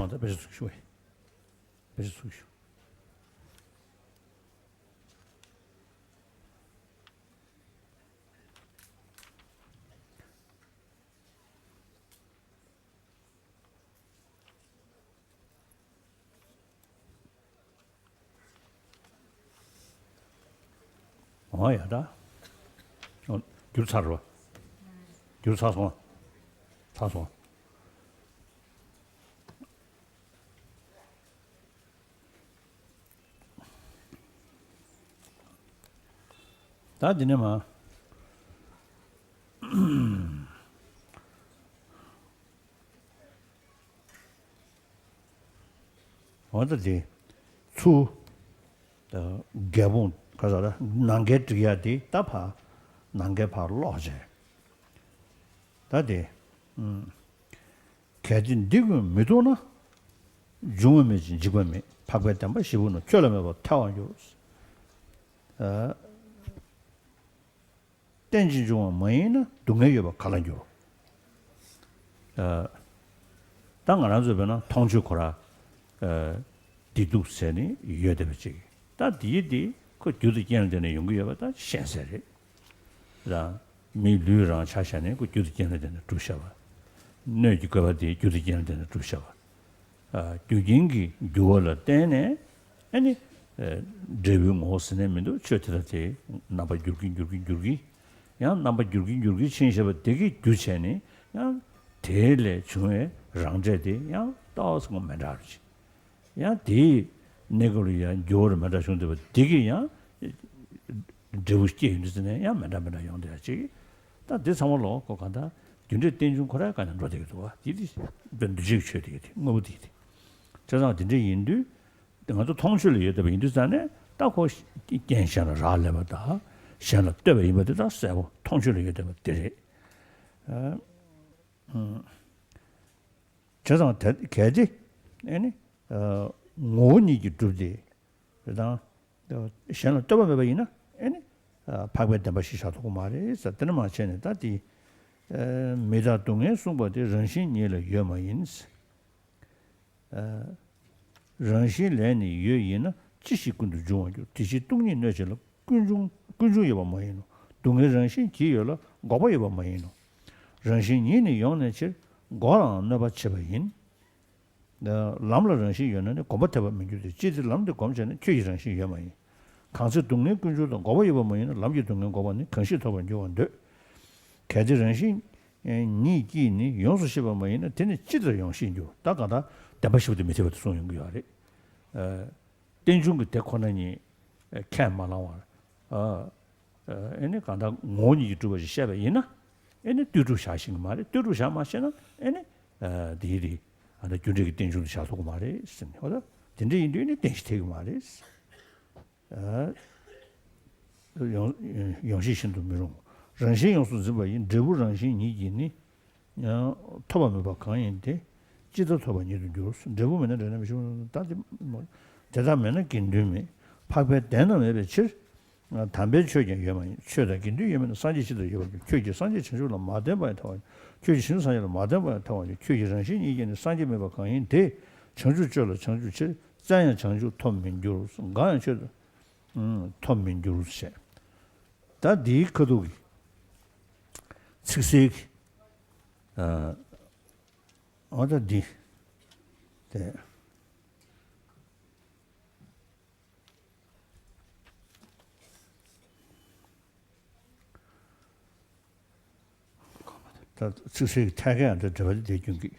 S1: 다 배수쇼. 배수쇼. 야다. 줄 차로. 줄 차서. 차서. 다 되네마. 어디지? 추 개본 가자라 난게 드야디 따파 난게 바로 로제 다데 개진 디금 메도나 중음이지 지금에 파괴된 거 시부는 쫄면 타원요 땡진 중 뭐이나 동해여 봐 갈라요 당연한 저변은 통주코라 디둑세니 여대버지 다 디디 그 주도 견되는 연구여다 현세리 라 미류랑 차샤네 그 주도 견되는 주셔봐 뇌지거바디 주도 견되는 주셔봐 주진기 주어라 때네 아니 제비 모스네면도 쳇트라티 나바 줄기 야 나바 줄기 신셔바 되게 주체네 야 대래 중에 랑제디 야 따서 뭐 말하지 야디 네고리야 조르 마다숑데 디기야 제우스티 인드네 야 마다마다 용데지 다 데사몰로 거간다 준제 땡중 코라 가는 로데도 디디 변두직 쳐디디 뭐디디 저장 진짜 인도 등도 통실을 해도 인도산에 딱고 괜찮아 라레바다 샤나 때베 이버다 세고 통실을 해도 되지 저장 개지 아니 모니기 두디 그다 샤나 떠바베이나 아니 파괴된 것이 샤도고 말이 있었다는 말이네 다디 메자동에 숨버데 정신이를 여마인스 정신래니 여인은 지식군도 중요하죠 지식 동리 내절 군중 여마이노 동의 정신 기여라 고바 여마이노 정신이니 영내칠 고랑 너바치바인 람라 정신 여는 고바테바 민주도 지들 람도 검전은 최이 정신 여마이 강서 동네 군주도 고바 여마이노 람지 동네 고바니 컨시 토번 요원데 개지 정신 니기니 용수시바 마이는 되는 지들 용신주 다가다 대바시부터 메테부터 소용 거야래 땡중그 대코나니 캔마나와 에네 간다 모니 유튜브지 샤베이나 에네 뚜루 샤싱 말에 뚜루 샤마시나 에네 디디 아나 준저기 땡중 샤소고 말에 있으니 허다 진짜 인도에 땡시테고 말에 용시신도 미롱 정신 용수 지바인 제부 정신 니기니 야 토바메 바칸인데 지도 토바니도 줄스 제부면은 되는 미션 다지 뭐 대담면은 긴두미 파괴되는 애베칠 담배 취하게 여만 취하다 긴두면 산지시도 요 취지 산지 천주로 마대바에 타와 취지 신산으로 마대바에 타와 취지 정신 이게는 산지메 바칸인데 천주절로 천주칠 자연 천주 통민주로서 가연셔 통민주로서 다디 거두기 즉색 어디 네 다 즉색 타게한테 저버리 대중기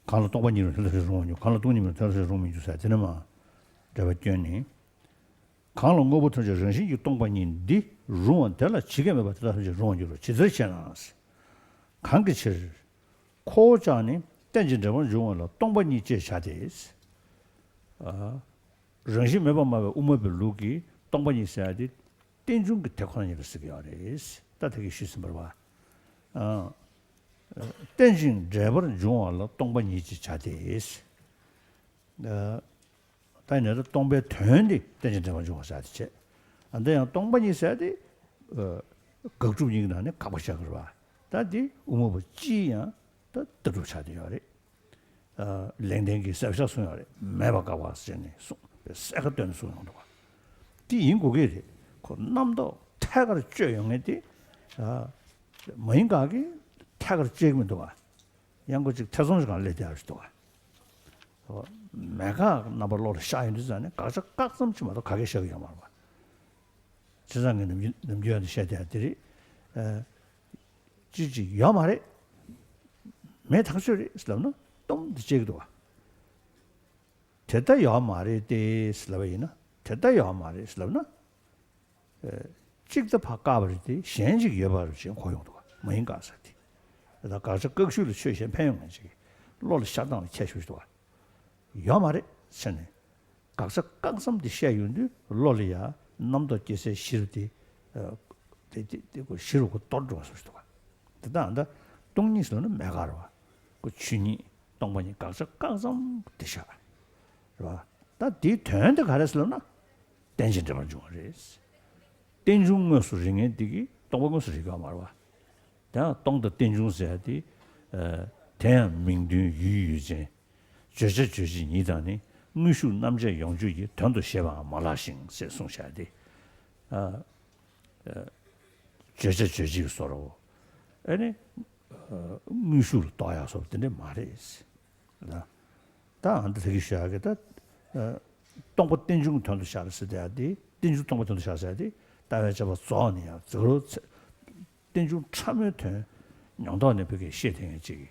S1: 강로 동반이를 들어서 용요 강로 동님을 들어서 용미 주사 되는마 저버견이 강로 뭐부터 저 정신이 동반인데 용은 달라 지게면 받아서 용주로 지저시나스 강기칠 코자니 땡진점은 용어로 동반이 제샤데스 정신 매번마가 우모벨루기 동반이 있어야지 땡중 그 대권을 쓰게 하래스 따뜻하게 쉬스면 봐 땡진 제버는 용어로 동반이 제샤데스 다이너도 동배 된디 땡진점은 용어사지 안돼 동반이 있어야지 걱정이 나네 가보자 그러봐 다디 우모부 지야 더 들어차대요래 랭랭기 서비스송요래 매바가 왔으니 세거든 소용도 봐 디인국에 그 남도 태가를 쬐용해디 뭐인가기 태가를 쬐면도 봐 양고직 태송식 안 내대 할 수도 봐 내가 나벌로 샤인드잖아 가서 깍섬치마도 가게 시작이야 말봐 지상에 넘겨야 셔야들이 지지 야말에 매 당소리 슬라나 좀 뒤제기도 와. 대다 야말에 대 슬라베이나 대다 야말에 슬라나 직접 바꿔버리지 현직 여바를 지금 고용도 와. 뭐인가 사티. 나 가서 극수를 최신 평형은 지금 로를相当 채수도 와. 야말에 선에 각서 깡섬디 셔윤데 로리야 남도 계세 시르디 되고 시르고 떨어져서 수도 와. 대단한다. 동리스는 메가로와. 그 춘이 동반이 각서 깡섬 되셔. 봐. 다뒤 된데 가르스려나? 댄신 좀 좋아해스. 댄중의 수ring에 되기 동반의 수리가 말와. 다 동도 댄중세야디 대한민국 유유제 저저저지 니다니 무수 남자 영주의 돈도 세바 말라싱 세송샤디 저저저지 서로 아니 무수를 따야서 되는데 말이지. 다 안도 되기 시작하겠다. 동부 땡중 돈도 샤르스 돼야지. 땡중 동부 돈도 샤르스야지. 다음에 잡아 쏘니야. 저로 땡중 참여돼. 양도안에 벽에 시행해지.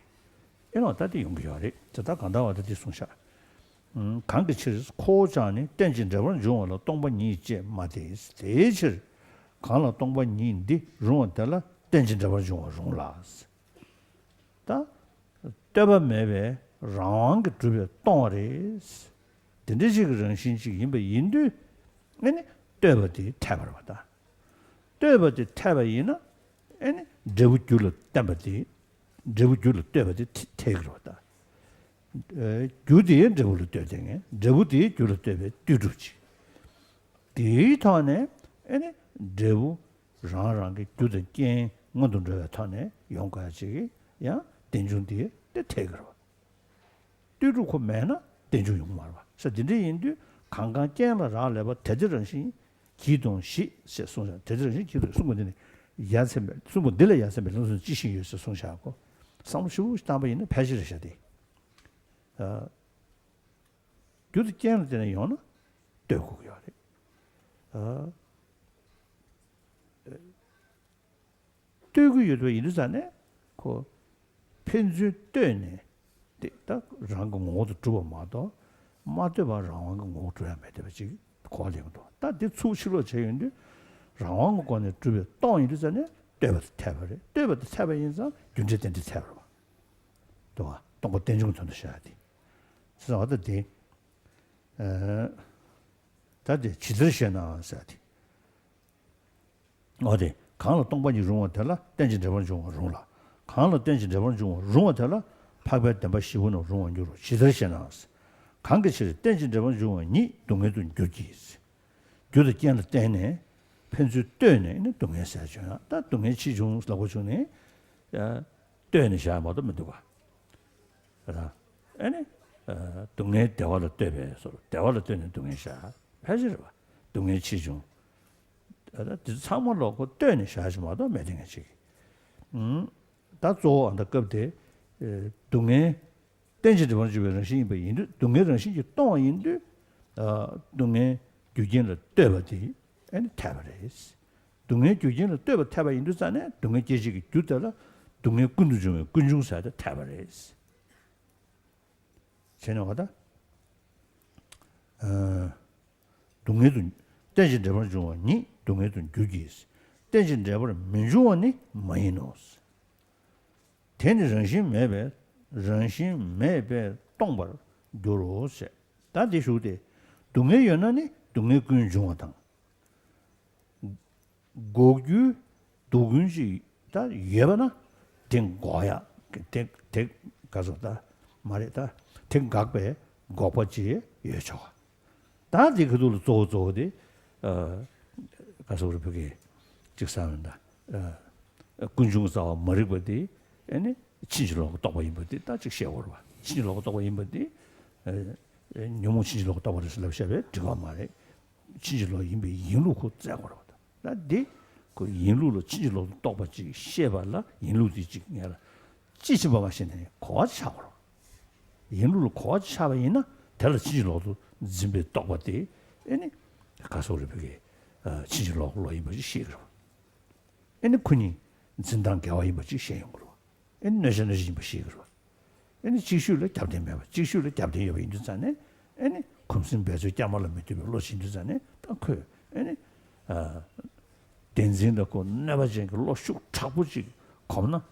S1: 이런 어디다 용기하래. 저다 간다와도 송샤. 강기치스 코자니 땡진 저번 용어로 동부니 이제 마데스. 대실 강로 동부니인데 용어달라 땡진 저번 용어 용라스. 다 대바 매베 랑 주변 동아리스 된대지그 정신식 인베 인도 아니 대바디 태바르다 대바디 태바이나 아니 저부줄 담바디 저부줄 대바디 태그로다 주디에 저부를 되게 저부디 줄 때에 뒤주지 디타네 아니 저부 랑랑게 주든 게 뭐도 타네 용가지 야 된중디에 태그로 뒤루고 매나 된중 용 말봐. 서진데 인도 강강 깨라 라레바 대저런신 기동시 세송자 대저런신 기도 숨고는 야세메 숨고들 야세메 무슨 지식이 있어 송샤고 상무시부 스타바 있는 배지를 해야 돼. 뒤도 깨는 데는 요나 되고요. 되고요도 이르잖아요. 그 편주 때네 딱 랑고 모두 주어 마도 마대바 랑고 모두 해야 되지 과정도 다들 수시로 제인데 랑고 권에 주어 또 이르잖아요. 되버스 태버래 되버스 태버 인상 준제된데 태버 또 동고 된중 전도 해야 돼. 그래서 어디 다들 지들셔나 사디 어디 강로 동반이 용어 달라 땡진 저번 용어 용라 강로 땡진 저번 용어 용어 달라 파베 담바 시원로 용어로 지들셔나스 강게실 땡진 저번 용어니 동에도 교지스 교도 끼는 때네 편수 때네 동에서 하잖아 다 동에 지중라고 주네 야 때네 샤마도 못도가 그러나 아니 동네 대화를 때배서 대화를 때는 동에샤 해지를 봐 동네 지중 다 참말로 그 때네 샤지마도 매딩해지 다조 안다 급대 동네 땡지 저번 주변에 신이 인도 동네는 신이 또 인도 동네 규진을 때버디 아니 타버레스 동네 규진을 때버 타버 인도잖아 동네 계식이 주더라 동네 군주 중에 군중사도 타버레스 제너가다 동네도 땡지 저번 주원이 동네도 규기스 땡지 저번 민주원이 마이너스天人心没白，人心没白，动不就如是。但这说的，东北人呢，东北跟中国党，国语都跟是，但也不呢，听国呀，听告诉他，马里他听各北国不接也少。但这个都是做的，告诉我这个这三的，군중사 머리 버디 아니 친절하고 또 보이는데 다직 세월로 봐. 친절하고 또 보이는데 너무 친절하고 또 버렸을 때 제가 말해 친절로 이미 인루고 짜고로 봐. 나데 그 인루로 친절로 또 봐지 셰발라 인루도 지냐라. 지시 봐 마시네. 거지 차고로. 인루로 거지 차바 있나? 될 친절로도 집에 또 봤대. 아니 가서 우리 벽에 진실로 로이버지 시그로 애니 군이 진단 개와이버지 시행으로 애니 내셔너지 뭐 시그로 애니 지슈를 잡대면 지슈를 잡대 여기 있잖아요 애니 컴슨 배저 잡말로 밑에 로신주잖아요 딱그 애니 덴진도 나바진 로슈 차부지 겁나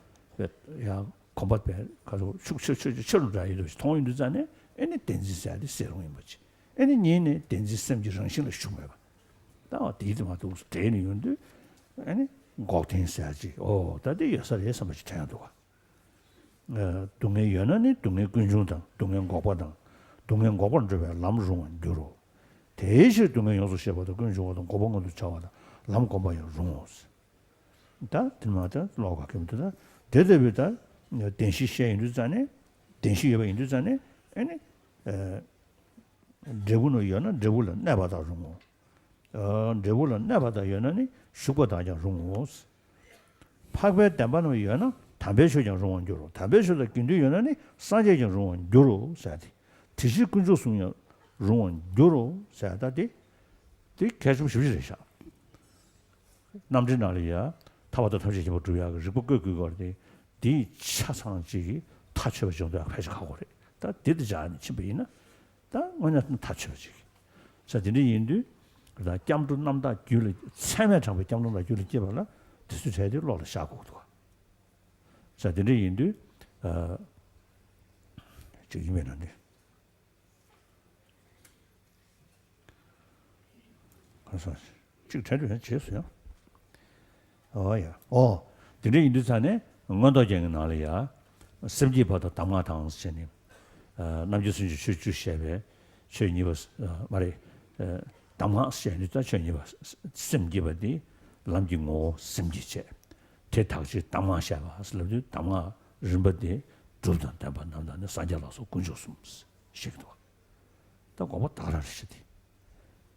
S1: 야 컴바트 가지고 슉슉슉 이러 통인도잖아요 애니 덴지사리 세롱이 뭐지 애니 니네 덴지 셈지 정신을 슈면 다 디드마도 대니 윤데 아니 고텐사지 다들 여설에서 뭐 차야도가 동해 연안이 동해 군중당 동해 고바당 동해 고바는 저 남중은 교로 대시 동해 요소 시에도 군중도 고봉도 차와다 남 고바요 중오스 다 들마다 로가 캠도다 대대비다電子시에 인도잖아요電子예배 인도잖아요 아니 제부노 연은 제부는 나바다 중오 레볼은 나바다 연원이 슈거다장 롱오스 파베 담바노 연은 담배쇼장 롱원교로 담배쇼의 근도 연원이 산제장 롱원교로 사디 티시 군조수냐 롱원교로 사다디 디 계속 쉽지셔 남진나리야 타바도 터지지 못 주야 그리고 그거데 디 차상지기 타쳐 정도야 회식하고 그래 다 디드지 않니 집이나 다 뭐냐 타쳐지기 사디니 인도 그다 짬도 남다 줄이 참여 장비 짬도다 줄이接봐라 뜻이 제대로 로를 샤고도 자들이 인도 저기면은 그래서 지금 제대로 했어요 어야 들이 인도 산에 응원도쟁이 나리야 심지보다 담화당 스님 남주순 주주셰베 최니버스 말이 담화 시행도 전이버 심기버디 람징오 심지체 대탁시 담화샤바 슬르도 담화 림버디 조던 담반난다 산자라서 군조스무스 식도 또 고모 따라르시디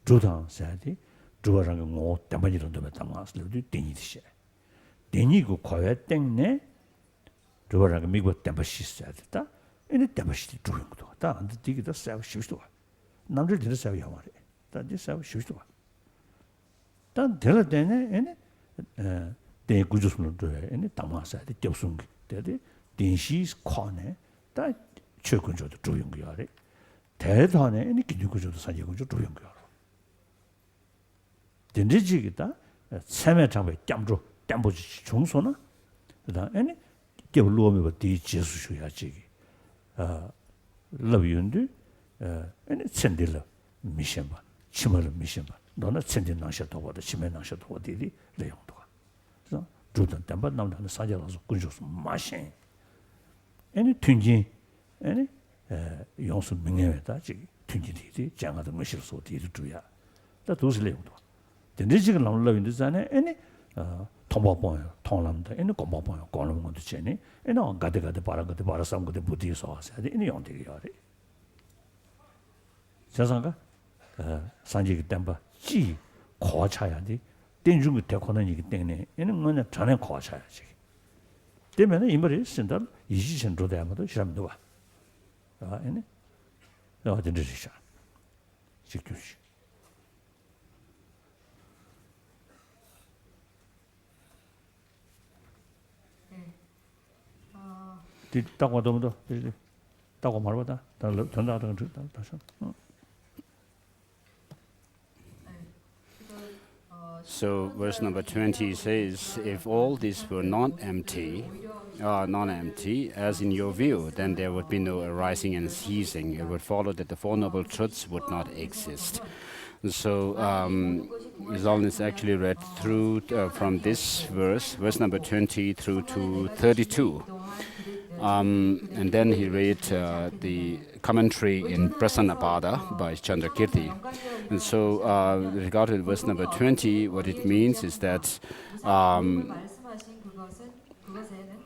S1: 조던 사디 조랑 뭐 담반이런도 담화 슬르도 땡이디시 땡이고 과외 땡네 조랑 미고 담바시스다 이네 담바시디 조용도 다 안데 디기도 싸우 싶도 남들 들을 싸우 야마리 다지 싸우 싶도 단 될 때네 에네 대 구조스는 돼 에네 담화사디 접순 되데電子 콘에 다 최근조도 조용기야래 대단해 에네 기구조도 사제군조 조용기야 된지기다 세매 장배 짬조 짬보지 중소나 그다 에네 개로메버 디 제수셔야지 러비운데 에네 천딜러 미션바 치마를 미션바 너는 천딜 나셔도 보다 치매 나셔도 어디리 내용도가 그래서 조던 담바 남다는 사제라서 군조스 마신 에네 튼지 에네 용수 명예다 지 튼지디 장하던 것을 소디를 주야 다 도스 내용도 근데 지금 나올라는데 자네 에네 통보보요 통람다 에네 공보보요 공람 것도 전에 에네 가데가데 바라가데 바라삼 것도 부디서 하세요 에네 용되게요 자상가 산지기 담바 지 고차야지 된중이 대코는 이기 때문에 얘는 뭐냐 전에 고차야지 되면은 이 말이 신다 이시천도 대하면도 시험도 봐 얘네 어디 들으시죠 지켜주시 따고 도무도 따고 말보다 다 전화하던 다시
S2: So verse number 20 says, if all these were not empty, as in your view, then there would be no arising and ceasing. It would follow that the Four Noble Truths would not exist. So His Holiness actually read through from this verse number 20 through to 32. And then he read the commentary in Prasannapada by Chandrakirti. And so regarding verse number 20, what it means is that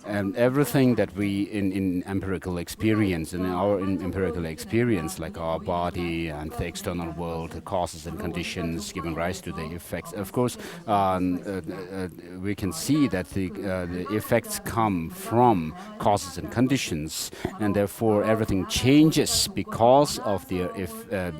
S2: And everything that we in empirical experience, in our empirical experience, like our body and the external world, the causes and conditions giving rise to the effects. Of course, we can see that the effects come from causes and conditions, and therefore everything changes because of the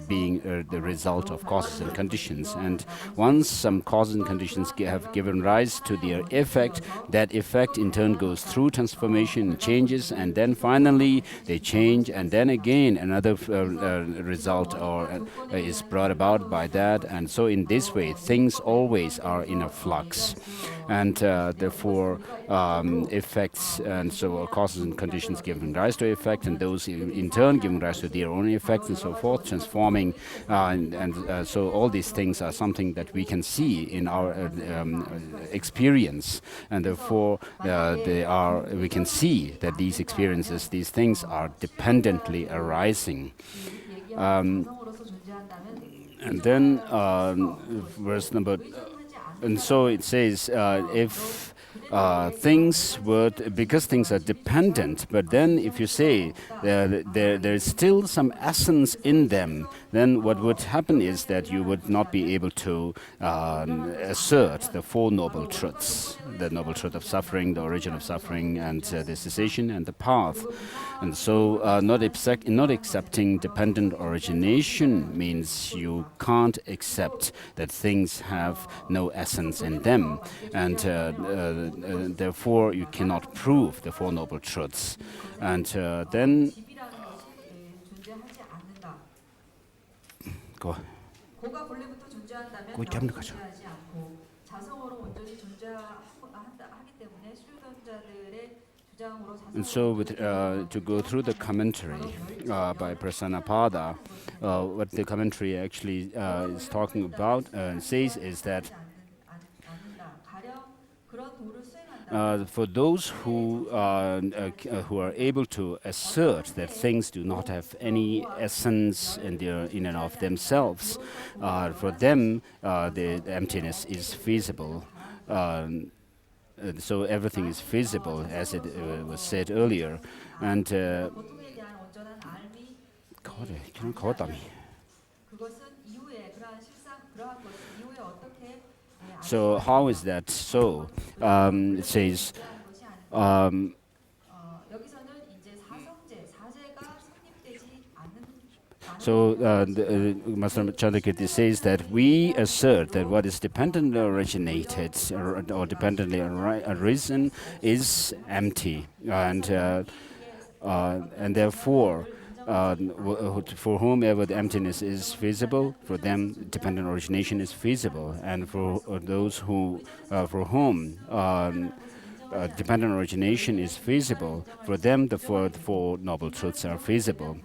S2: being the result of causes and conditions. And once some causes and conditions have given rise to their effect, that effect in turn goes through transformation, changes, and then finally they change, and then again another result or is brought about by that. And so in this way things always are in a flux, and therefore effects and so causes and conditions giving rise to effect, and those in turn giving rise to their own effects and so forth, transforming, and so all these things are something that we can see in our experience, and therefore we can see that these experiences, these things are dependently arising. And then verse number, and so it says, if because things are dependent, but then if you say there's still some essence in them, then what would happen is that you would not be able to assert the Four Noble Truths, the Noble Truth of suffering, the origin of suffering, and the cessation and the path. And so not accepting dependent origination means you can't accept that things have no essence in them, and therefore you cannot prove the Four Noble Truths. And then go.
S3: 고가 본래부터 존재한다면
S2: 거기 잡는 거죠.
S3: 존재하지 않고 자성어로 온전히 존재하기 때문에 실존자들의 주장으로
S2: And so to go through the commentary by Prasannapada, what the commentary actually is talking about and says is that for those who are able to assert that things do not have any essence in and of themselves, for them the emptiness is feasible. So everything is feasible, as it was said earlier. And so how is that so? It says so Master Chandrakirti says that we assert that what is dependently originated or dependently arisen is empty, and therefore for whomever the emptiness is feasible, for them dependent origination is feasible, and for those who for whom dependent origination is feasible, for them the Four Noble Truths are feasible.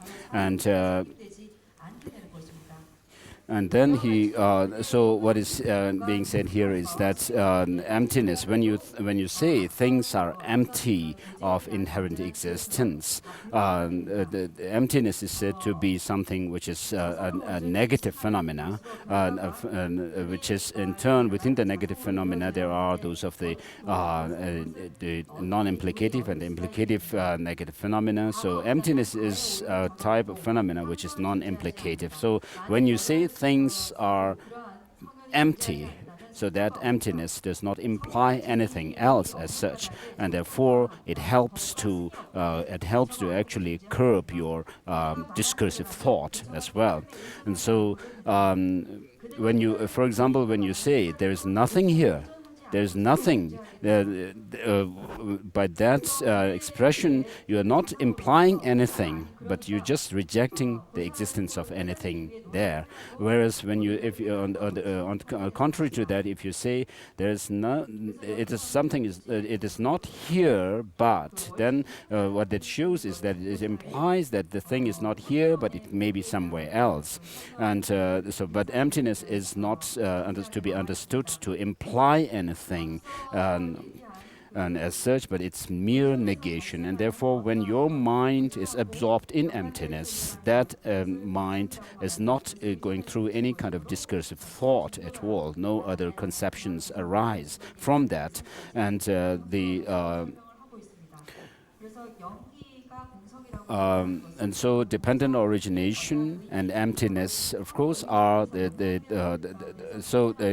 S2: And then he, so what is being said here is that emptiness, when you say things are empty of inherent existence, the emptiness is said to be something which is a negative phenomena, which is in turn within the negative phenomena there are those of the non-implicative and the implicative negative phenomena. So emptiness is a type of phenomena which is non-implicative. So when you say things are empty, so that emptiness does not imply anything else as such, and therefore it helps to actually curb your discursive thought as well. And so when you, for example, when you say there is nothing here, there's nothing. By that expression, you are not implying anything, but you're just rejecting the existence of anything there. Whereas when you, if you, on contrary to that, if you say there's no, it is something is it is not here, but then what that shows is that it implies that the thing is not here, but it may be somewhere else. And so, but emptiness is not to be understood to imply anything. And as such, but it's mere negation, and therefore when your mind is absorbed in emptiness, that mind is not going through any kind of discursive thought at all. No other conceptions arise from that, and
S3: 그래서 영기가 공성이라고
S2: And so dependent origination and emptiness, of course, are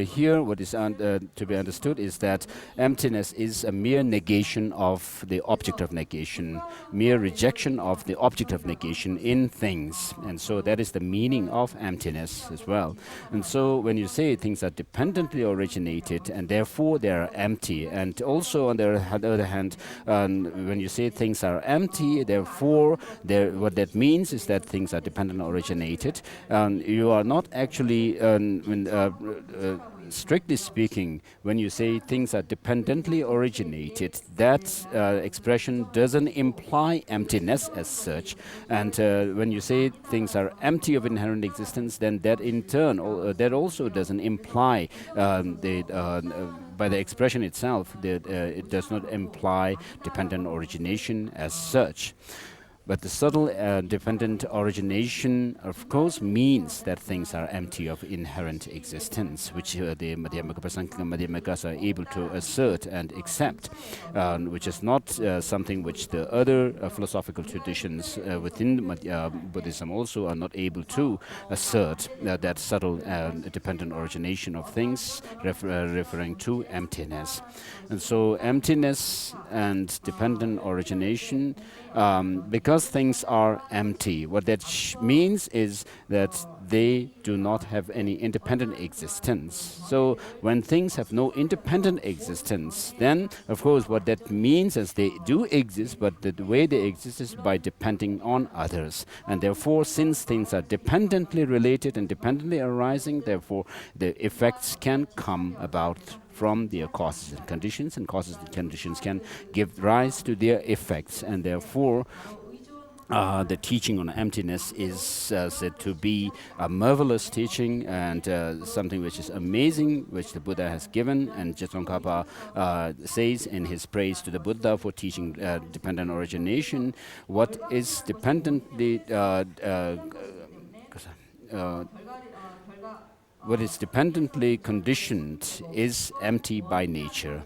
S2: here what is to be understood is that emptiness is a mere negation of the object of negation, mere rejection of the object of negation in things. And so that is the meaning of emptiness as well. And so when you say things are dependently originated and therefore they are empty, and also on the other hand, when you say things are empty, therefore what that means is that things are dependent originated. You are not actually, strictly speaking, when you say things are dependently originated, that expression doesn't imply emptiness as such. And when you say things are empty of inherent existence, then that in turn, that also doesn't imply by the expression itself, that it does not imply dependent origination as such. But the subtle dependent origination, of course, means that things are empty of inherent existence, which the Madhyamakas are able to assert and accept, which is not something which the other philosophical traditions within Buddhism also are not able to assert, that subtle dependent origination of things, referring to emptiness. And so emptiness and dependent origination, because things are empty, what that means is that they do not have any independent existence. So when things have no independent existence, then of course what that means is they do exist, but the way they exist is by depending on others. And therefore, since things are dependently related and dependently arising, therefore the effects can come about from their causes and causes and conditions can give rise to their effects. And therefore, the teaching on emptiness is said to be a marvelous teaching and something which is amazing, which the Buddha has given. And Tsongkhapa says in his praise to the Buddha for teaching dependent origination, what is dependently what is dependently conditioned is empty by nature.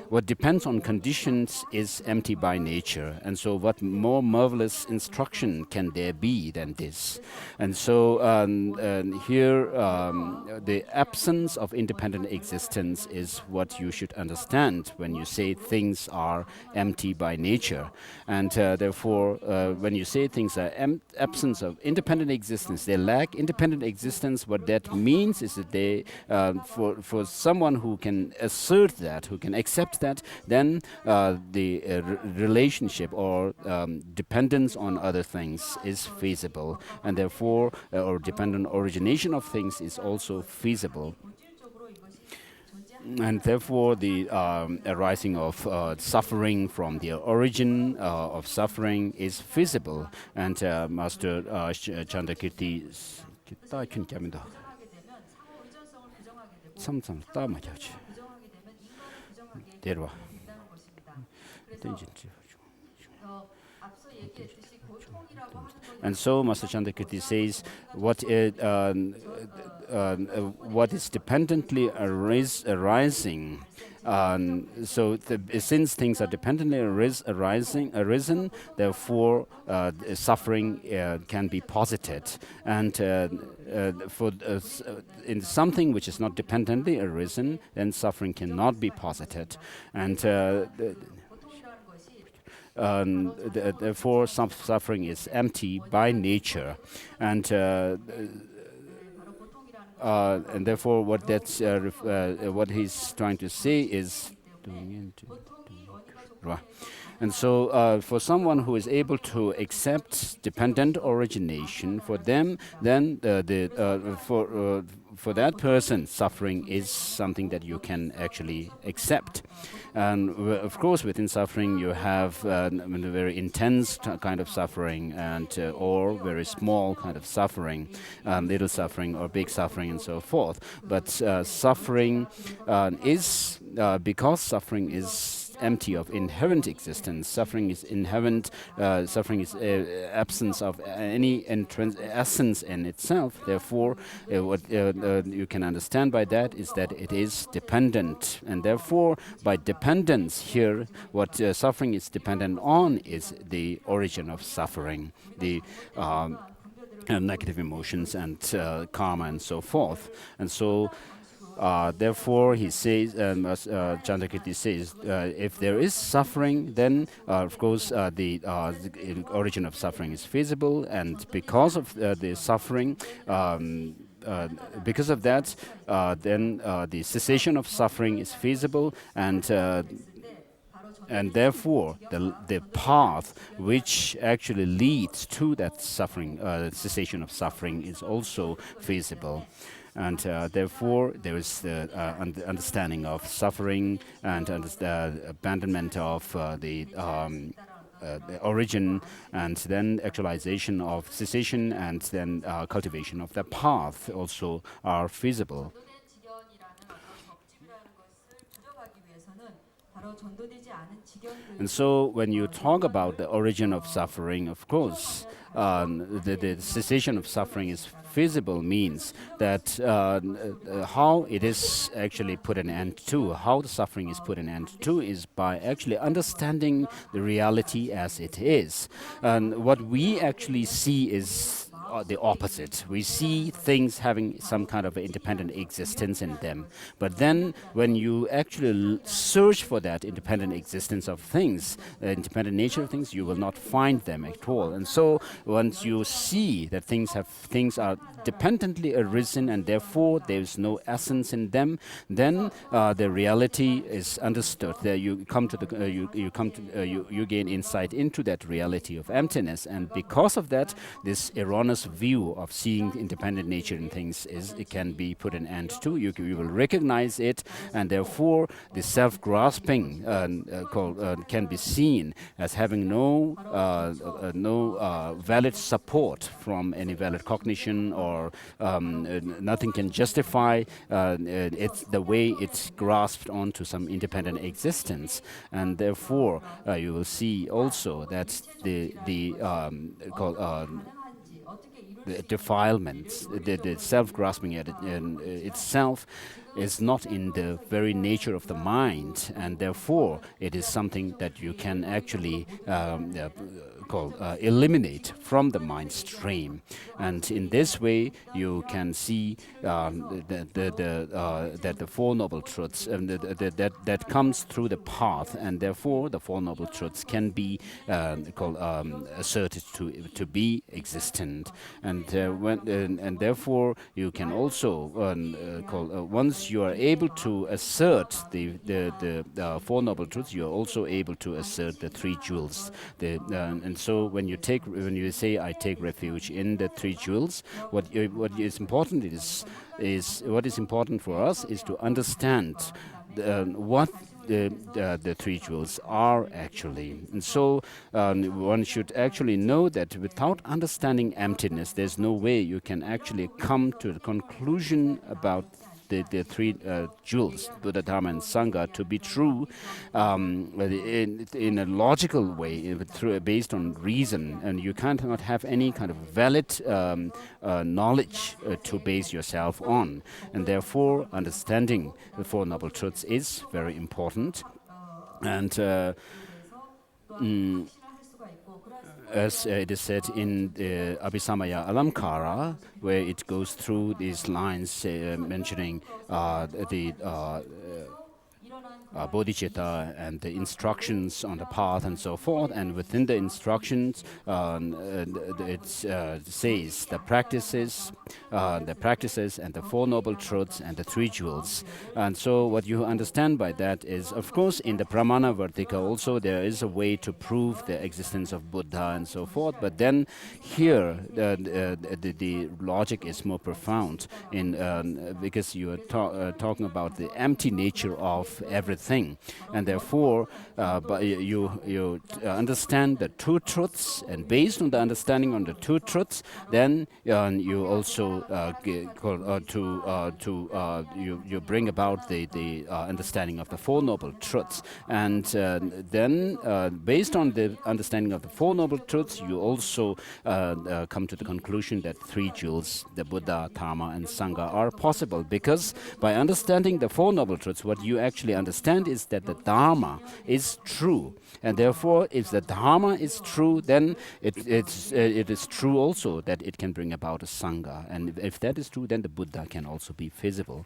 S2: What depends on conditions is empty by nature. And so what more marvelous instruction can there be than this? And so here the absence of independent existence is what you should understand when you say things are empty by nature. And therefore, when you say things are absence of independent existence, they lack independent existence, what that means is that they, for someone who can assert that, who can accept that, then the relationship or dependence on other things is feasible, and therefore, or dependent origination of things is also feasible. And therefore, the arising of suffering from the origin of suffering is feasible. And Master Chandakirti and so Master Chandakirti says what is dependently arising. So since things are dependently arisen, therefore suffering can be posited. And in something which is not dependently arisen, then suffering cannot be posited. And therefore suffering is empty by nature. And therefore what that's what he's trying to say is and so for someone who is able to accept dependent origination, for them, then for that person, suffering is something that you can actually accept. And of course, within suffering, you have a very intense kind of suffering, and or very small kind of suffering, little suffering or big suffering, and so forth. But suffering is because suffering is empty of inherent existence. Suffering is inherent. Suffering is absence of any essence in itself. Therefore, what you can understand by that is that it is dependent, and therefore, by dependence here, what suffering is dependent on is the origin of suffering, the negative emotions and karma and so forth. And so therefore, he says, Chandrakirti says, if there is suffering, then of course the origin of suffering is feasible, and because of the suffering, because of that, then the cessation of suffering is feasible, and therefore the path which actually leads to that suffering, cessation of suffering, is also feasible. And therefore, there is the understanding of suffering and abandonment of the origin, and then actualization of cessation, and then cultivation of the path also are feasible. And so when you talk about the origin of suffering, of course, the cessation of suffering is feasible means that how it is actually put an end to, how the suffering is put an end to, is by actually understanding the reality as it is. And what we actually see is the opposite. We see things having some kind of independent existence in them. But then when you actually search for that independent existence of things, the independent nature of things, you will not find them at all. And so once you see that things are dependently arisen, and therefore there is no essence in them, then the reality is understood. There you come to the you gain insight into that reality of emptiness, and because of that, this erroneous view of seeing independent nature in things it can be put an end to. You will recognize it, and therefore the self-grasping can be seen as having no valid support from any valid cognition, or nothing can justify it's the way it's grasped onto some independent existence. And therefore you will see also that the defilements, the self-grasping itself is not in the very nature of the mind, and therefore it is something that you can actually eliminate from the mind stream. And in this way, you can see that the Four Noble Truths that comes through the path, and therefore the Four Noble Truths can be asserted to be existent. And and therefore you can also once you are able to assert the Four Noble Truths, you are also able to assert the Three Jewels. And so when you say I take refuge in the Three Jewels, what is important what is important for us is to understand what the Three Jewels are actually. And so one should actually know that without understanding emptiness, there's no way you can actually come to the conclusion about the Three Jewels, Buddha, Dharma, and Sangha, to be true in a logical way, based on reason. And you cannot have any kind of valid knowledge to base yourself on. And therefore, understanding the Four Noble Truths is very important. And as it is said in the Abhisamaya Alamkara, where it goes through these lines mentioning the Bodhichitta and the instructions on the path and so forth, and within the instructions it says the practices and the Four Noble Truths and the Three Jewels. And so what you understand by that is, of course, in the Pramana Vartika also there is a way to prove the existence of Buddha and so forth, but then here the logic is more profound in because you are talking about the empty nature of everything. thing. And therefore, but you understand the two truths, and based on the understanding on the two truths, then you also you bring about the understanding of the Four Noble Truths. And then, based on the understanding of the Four Noble Truths, you also come to the conclusion that three jewels, the Buddha, Dharma, and Sangha, are possible. Because by understanding the Four Noble Truths, what you actually understand is that the Dharma is true. And therefore, if the Dharma is true, then it is true also that it can bring about a Sangha. And if that is true, then the Buddha can also be visible.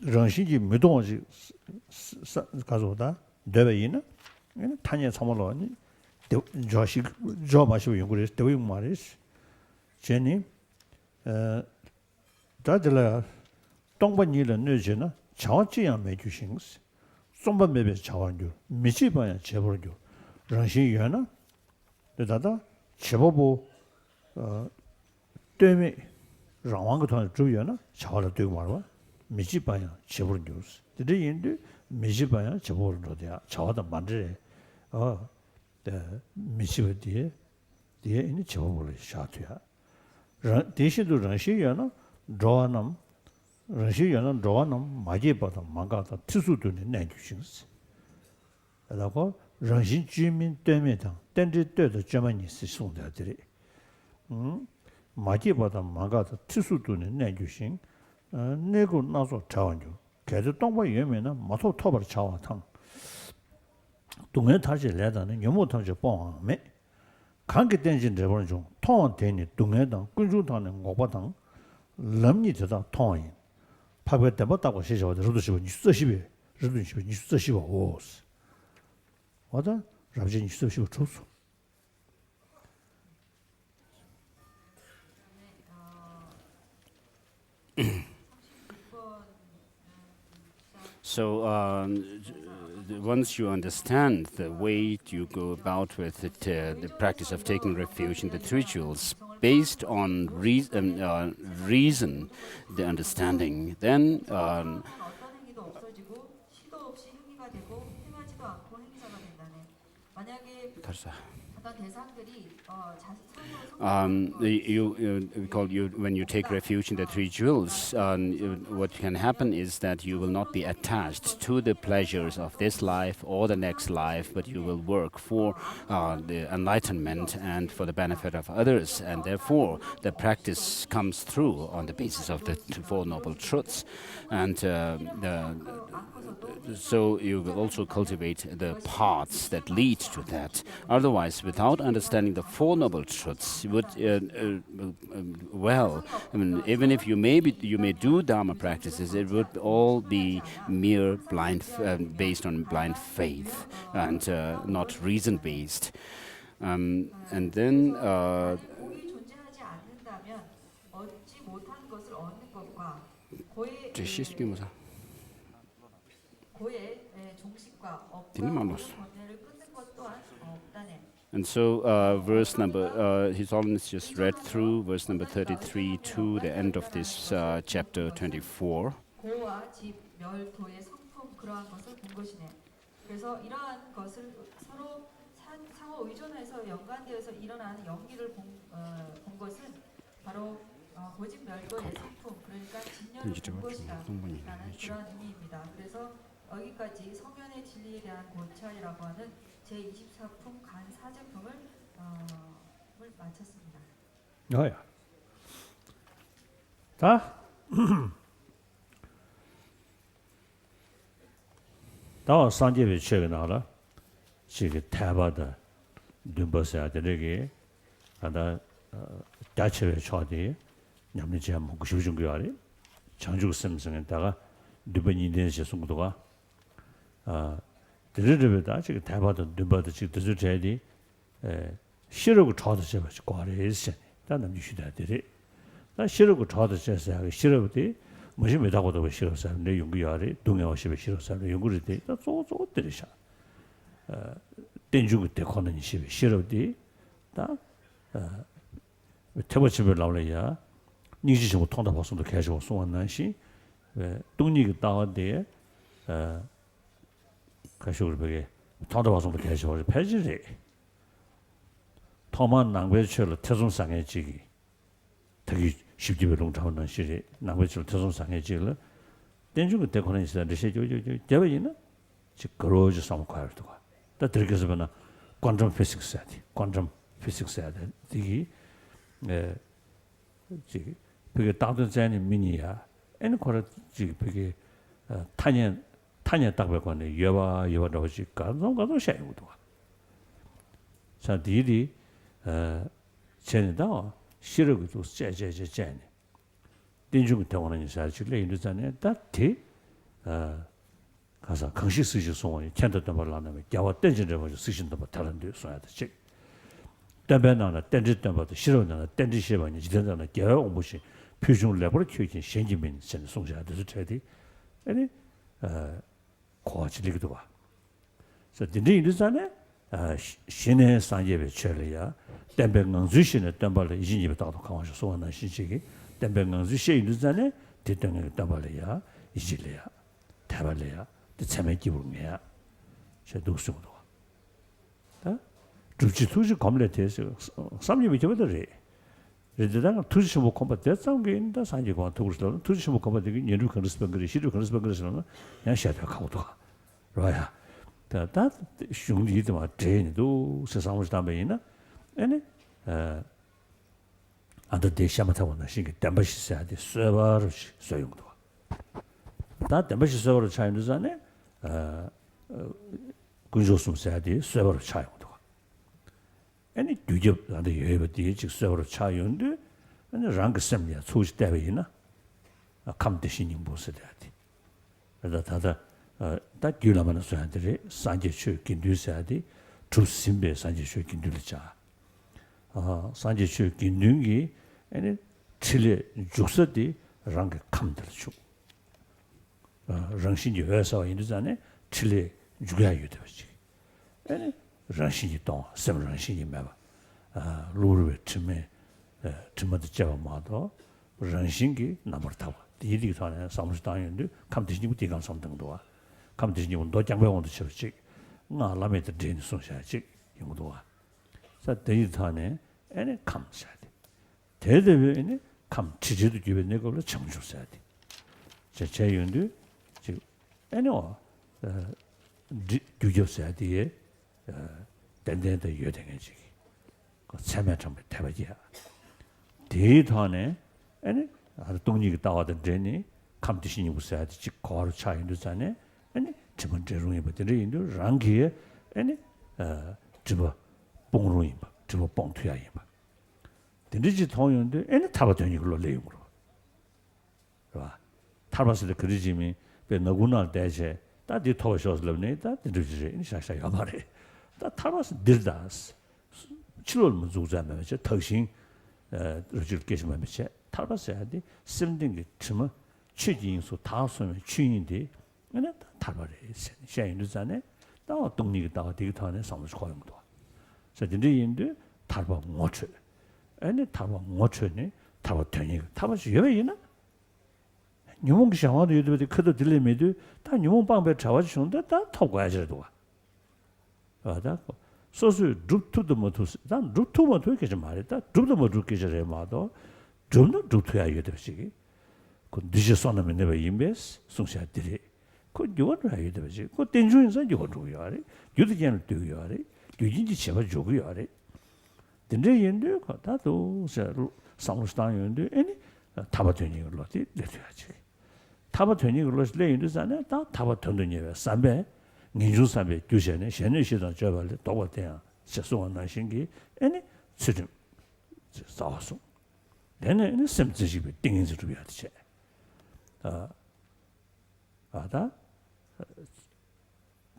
S1: 정신이 무동지 가져다 되베이나 타냐 참으로니 저식 저 마시고 연구를 되게 말이지 제니 다들 동반이는 늦으나 자원지야 매주신스 som반매배 자원주 미치봐야 제벌주 정신이야나 되다다 제보보 때문에 라왕가 더 주요나 자원을 되고 말아 미지바야 제보를 뉴스. 드리인데 미지바야 제보를 줘야 저도 만들에 미지버디에 뒤에 있는 제보를 샤트야. 대신도 러시아나 조안함 러시아나 조안함 마지바다 망가다 특수도는 내주신스. 그리고 러시아 주민 때문에다 땡지 때도 저만이 쓰송다들이. 마지바다 망가다 특수도는 내주신 내고 나서 자원주 계속 동바 예면은 마소 토벌 자와탕 동네 다시 내다는 연못 통제 뽕매 관계 된진 대본 중 통원 되니 동네당 군주당은 고바당 럼니 되다 통인 파베 때부터고 시셔도 저도시고 니스시비 저도시비 니스시고 오스 와다 rabjin 니스시고 초수
S2: So once you understand the way you go about with it, the practice of taking refuge in the rituals, based on reason, the understanding, then when you take refuge in the three jewels, what can happen is that you will not be attached to the pleasures of this life or the next life, but you will work for the enlightenment and for the benefit of others. And therefore, the practice comes through on the basis of the Four Noble Truths. And so you will also cultivate the paths that lead to that. Otherwise, without understanding the Four Noble Truths, you would even if you may do Dharma practices, it would all be mere blind, based on blind faith and not reason based. And then. And so verse number, His Holiness just read through verse number 33 to the end of this chapter 24.
S3: 그래서 이러한 것을 서로 상호 의존해서 연관되어서 일어나는 연기를 본 것은 바로 고집 멸도의 상품, 그러니까 진년을 본 것이라는 그런 의미입니다. 그래서 여기까지 성현의 진리에 대한 고찰이라고 하는 제24품 간 4제품을 마쳤습니다.
S1: 자, 다 상제비 최근하라. 지금 대바다 눈버서야 되게 하다 다체에 쳐대. 냠내지 한번 먹고 싶은 거 알이? 장주 셈성에다가 누번이 되는 송도가 드르르베다 지금 대바다 누버다 지금 드르르야디 싫어고 쳐도 제가 과래했어. 나는 유시다들이 나 싫어고 쳐도 제가 싫어부터 뭐지 메다고도 싫어서 내 연구야리 동양어시에 싫어서 연구를 돼다 쪼쪼 들으셔 땡주고 대코는 시비 싫어디 다 태버집을 나올래야 니지 뭐 통다 벗어도 계속 송원난시 왜 동리가 나왔대 가시고 그게 통다 벗어도 계속 패지리 토만 낭배처럼 태송상에 지기 되게 쉽지가 농타는 시리 낭배처럼 태송상에 지를 땡주고 대코는 있어 저저저 대በ이나 즉 그러지 상과도 다 들게서 보나 퀀텀 피직스 해야지 퀀텀 피직스 해야 돼 이게 지 그게 다른 자니 미니야 애는 거를 지 그게 탄년 딱 배고네 여와도 지 가도 샤이고도 자 디디 쟤네다 싫어도 쟤쟤쟤쟤네 딘중 대원은 사실은 인도잖아요 다티 가서 강시 쓰지 송원이 텐더도 말라면 야와 땡진을 먼저 쓰신다 뭐 다른 데 써야 되지 대변하나 땡진도 싫어하나 땡지시 많이 지던다나 개어 공부시 표준 레벨 키우진 신지민 선 송자도 되지 아니 고아지리기도 봐 그래서 딘데 인도잖아요 신의 산재에 처리야 댐뱅은 주신의 댐발의 이진입에 따도 강화서 소원한 신식이 댐뱅은 주시에 인도잖아요 대등의 댐발이야 이질래야 대발래야 참에 기분이야 저도 속도 다 주지 투지 검례돼서 삼립이 되더래 그래서 투지 뭐 컴퓨터 게 있다 산지고 투지도 투지 뭐 컴퓨터 연구 컨스펙을 시도 컨스펙을 그냥 샤다 가고도 라야 다 슝리도 막 제니도 세상을 담배이나 아니 안도 대샤마타고나 신게 담바시사야 돼 서버로 소용도 다 담바시 서버로 차이는잖아 군조숨 써야 돼 서버로 차용도 아니 뒤접 안데 예버디 즉 서버로 차용도 아니 랑그 셈이야 소시 대회이나 감대신이 무엇을 해야 돼 그래서 다다 다 규라만 써야 돼 산제슈 긴두사디 주심배 산제슈 긴두르자 산제슈 긴둥이 아니 칠레 죽서디 랑게 감들주 랑신이 회사와 인도잖아요 칠레 죽어야 되지 아니 랑신이 또 셈랑신이 매봐 루르베 쯤에 쯤마다 잡아마도 랑신기 남을 타고 이리 전에 사무실 다니는데 감대신이 대강 삼등도와 감대신이 운도 장배원도 쳐지 나 라메드 된 송샤지 용도와 자 데이터네 애네 감사야 돼 대대변에 감 지지도 주변 내걸로 정주셔야 돼 제 연도 지금 애노 주저셔야 돼 댄댄의 여댕이지 그 참여 좀 대박이야 데이터네 애네 아주 동리가 따와던 데니 감대신이 웃어야 돼 즉 거로 차이도 자네 아니 저번 제로에 버들이 인도 랑기에 아니 저거 봉로이 봐 저거 봉투야이 봐 근데지 통연데 아니 타바더니 걸로 내용으로 봐 타바스의 그리짐이 배 너구나 대제 다디 토셔스럽네 다 드르지 인샤샤 야바레 다 타바스 들다스 치료를 무조자면 저 턱신 로질 계시면 저 타바스야 돼 심딩이 쯤 취진수 다소면 취인데 아니 타바레 샤인도 자네 다 동리가 다 되게 타네 상무스 고용도 저 근데 인도 타바 못쳐 아니 타바 못쳐네 타바 되니 타바스 여이나 뉴몽 샤와도 유도데 크도 들리메도 다 뉴몽 방배 잡아주는데 다 타고야지도 와다 소수 룹투도 못도 난 룹투 못도 이렇게 좀 말했다 룹도 못 룹게 저래 마도 좀도 룹투야 유도시기 그 디지 손으면 내가 임베스 송샤들이 그 요거를 해야 되지 그 땡중에서 요거를 해야 돼 유도견을 띄워야 돼 유진지 제발 줘야 돼 근데 얘들 다도 상무스당인데 아니 타바되니 걸로 내줘야지 타바되니 걸로 내인도잖아 다 타바되는 예외 삼배 민주 삼배 규제네 현재 시장 저발에 도와대야 세수원 나신기 아니 수준 싸워서 내는 셈지집에 띵인지 줘야 되지 아다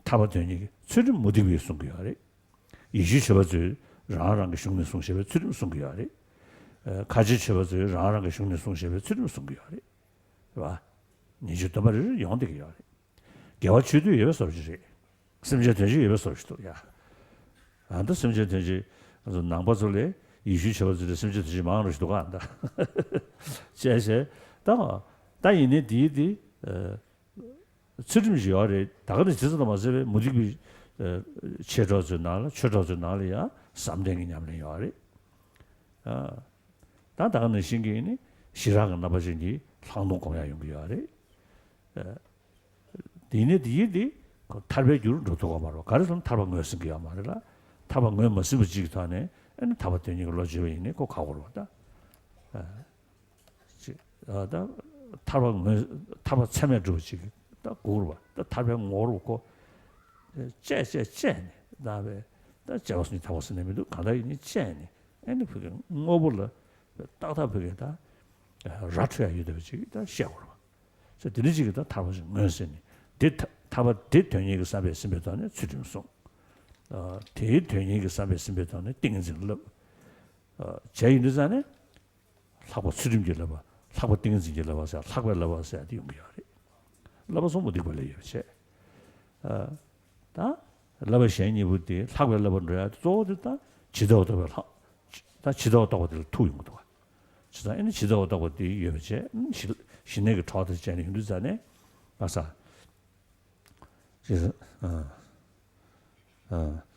S1: 타바되니 수준 못 이기 송겨야래 이주 쳐봐줄 라랑 그 흉내 송셰베 트림 송겨야래 가지 쳐봐줄 라랑 그 흉내 송셰베 트림 송겨야래 봐. 니주 도마를 용되게 요. 개와 주도 예배 소리지. 심지어 되지 예배 소리도 야. 안도 심지어 되지. 그래서 남바솔에 이슈 처지를 심지어 되지 마음으로 시도가 안다. 제세 다 이네 디디 지름지어래 다가는 지서도 맞아요. 무지비 최저저 날이야. 삼등이 냠는 요래. 다가는 신경이니 시락은 나버지니 상동 공야 용기요래. 디네 디디 그 탈배주를 놓도가 말로 가르선 타방 거였은 게야 말이라. 타방 거 모습을 지기도 하네. 엔 타봤더니 걸로 지어이네. 그 가고로 왔다. 다 타방 참여 주지. 딱 그걸 봐. 딱 타방 모르고 째네. 다음에 다 저것이 타봤으면도 가다이니 째네. 엔 그게 뭐불러. 딱다 그게다. 라트야 유도지. 다 시작으로. 저 들으지기도 타봤으면 뭐였으니. 타바 대통령이 사배 쓰면도는 추중송. 대통령이 사배 쓰면도는 띵진을 제인들잖아. 사고 추중질러 봐. 사고 띵진질러 봐서 사고를 봐서 용기하리. 라버서 못 이걸래요. 제. 다 라버시니 부디 사고를 봐야 저도다 지도도 다 지도다고 들 투용도. 지도에는 지도다고 디 여제 신내가 차도 전에 힘들잖아. 맞아. 그래서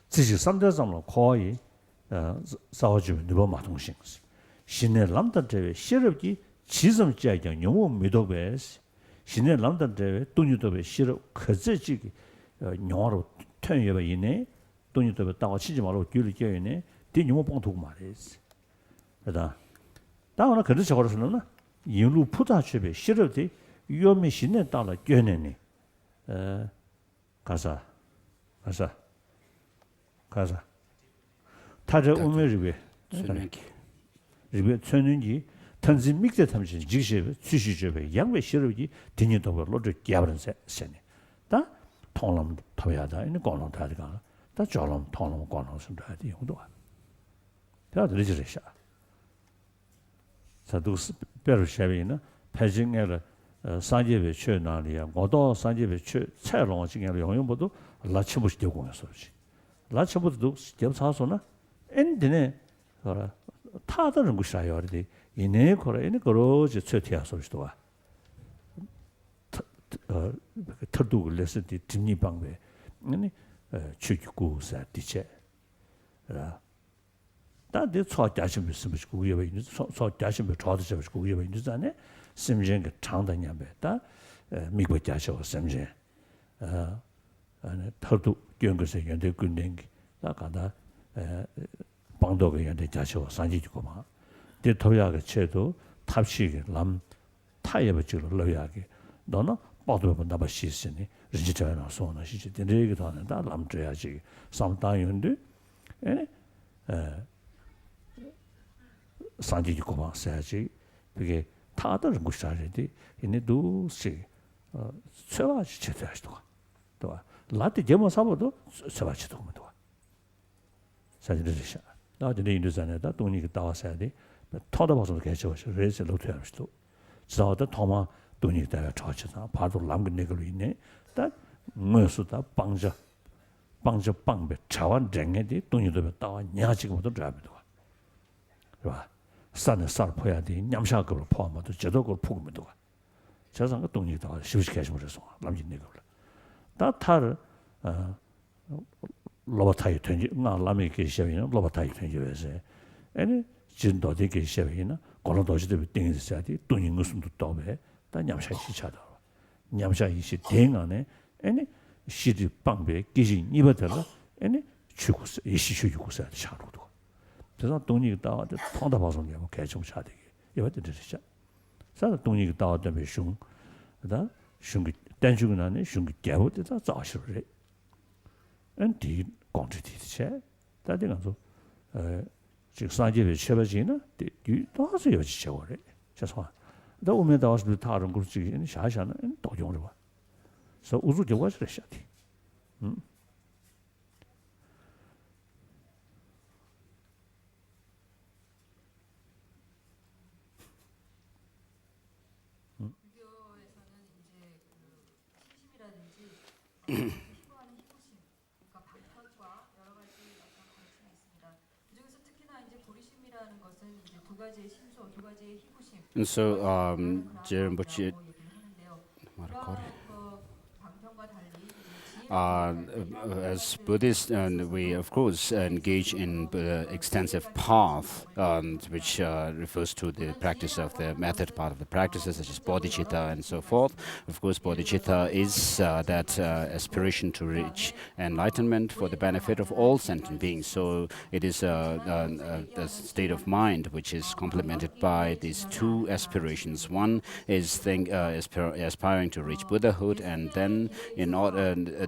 S1: 지식 삼대장로 거의 싸워주면 누가 마통신 신의 람단대회 시럽기 지점자경 용어 미도베스 신의 람단대회 돈유도베 시럽 거제지기 용어로 퇴여봐 이네 돈유도베 따고 치지 말고 뒤를 껴이네 뒤 용어 봉투고 말했어. 그러다 다음은 그들 저거로서는 인루 푸다주베 시럽디 위험이 신의 따라 껴내니 가사. 타저 우메르베. 리베 천년기 탄지 믹데 탐지 지시베 취시제베 양베 시르기 디니도버 로드 갸브른세 세네. 다 통람 타야다. 이는 권론 타야가. 다 저럼 통람 권론 선다디 용도가. 다 들으시죠. 사두스 베르샤베나 패징에르 산제베 최나리야. 모두 산제베 최 차롱 지경을 용용보도 라치부시 되고 있어지. 라치부도 접사서나 엔드네 거라 타다는 것이라요. 그래. 이내 거라 이내 거로지 최티아서지도 와. 터두를 냈을때 뒷니 방배. 아니 추구사 디체. 라. 다들 초자심 있으면 그게 왜 있는 초자심 저도 저 그게 왜 있는지 심정의 장단냐배다 미국 자셔 심정 터도 경거세 연대 군dengi 나가다 방도가 연대 자셔 산지고 막 대토야가 채도 탑시게 람 타예버지로 넣어야게 너는 빠도면 나봐 시스니 리지터나 소나 시지 되게도 하는다 람줘야지 삼다윤데 에 산지고 막 써야지 그게 타다는 것이라는데 이네 도시 세와지 제대로 또 라티 제모 사고도 세와지도 못 와. 사실이죠. 나중에 인도산에다 돈이 따와서야 돼. 터다 봐서 계셔. 그래서 로트할 수도. 저도 도마 돈이 따라 쳐쳐서 바로 남근내걸로 있네. 딱 뭐서다 방자 방배 자원 쟁에디 돈이도 따와 냐지금도 잡아도. 봐. 산에 쌀 포야 돼. 냠샤급으로 포함해도 제도급으로 포금도 와. 저상가 돈이 다 쉬우시 계시면서 남진내걸로. 다 타를 로바타이 된지 나 라미 계시면 로바타이 된지 왜서 아니 진도데 계시면 고노도지도 땡이서야지 돈이 무슨도 또베 다 냠샤시 차다 냠샤이시 땡안에 아니 시디 방배 기진 이버들라 아니 죽었어 이시 죽었어 차로도 그래서 돈이 따와도 통다 방송에 뭐 개정 차되게 이것도 되시죠 사실 돈이 따와도 매숑 그다 슝기 단주고 나네 슝기 깨고도 다 자시를 엔디 공지티체 다들 가서 지금 산지에 쳐버지나 이 다서 여지 쳐버려 죄송아 너 오면 다 와서 다른 걸 지금 샤샤는 또 용을 봐 그래서 우주 교과서를 시작해
S3: 것은 이제 두 가지의 심소, 두 가지의 희구심.
S2: And so,
S3: 그런
S2: Rinpoche,
S3: 얘기를 하는데요. 그러한 방편과 달리 이제
S2: as Buddhists, and we of course engage in extensive path, which refers to the practice of the method part of the practices, such as Bodhichitta and so forth. Of course, Bodhichitta is that aspiration to reach enlightenment for the benefit of all sentient beings. So it is the state of mind which is complemented by these two aspirations. One is aspiring to reach Buddhahood, and then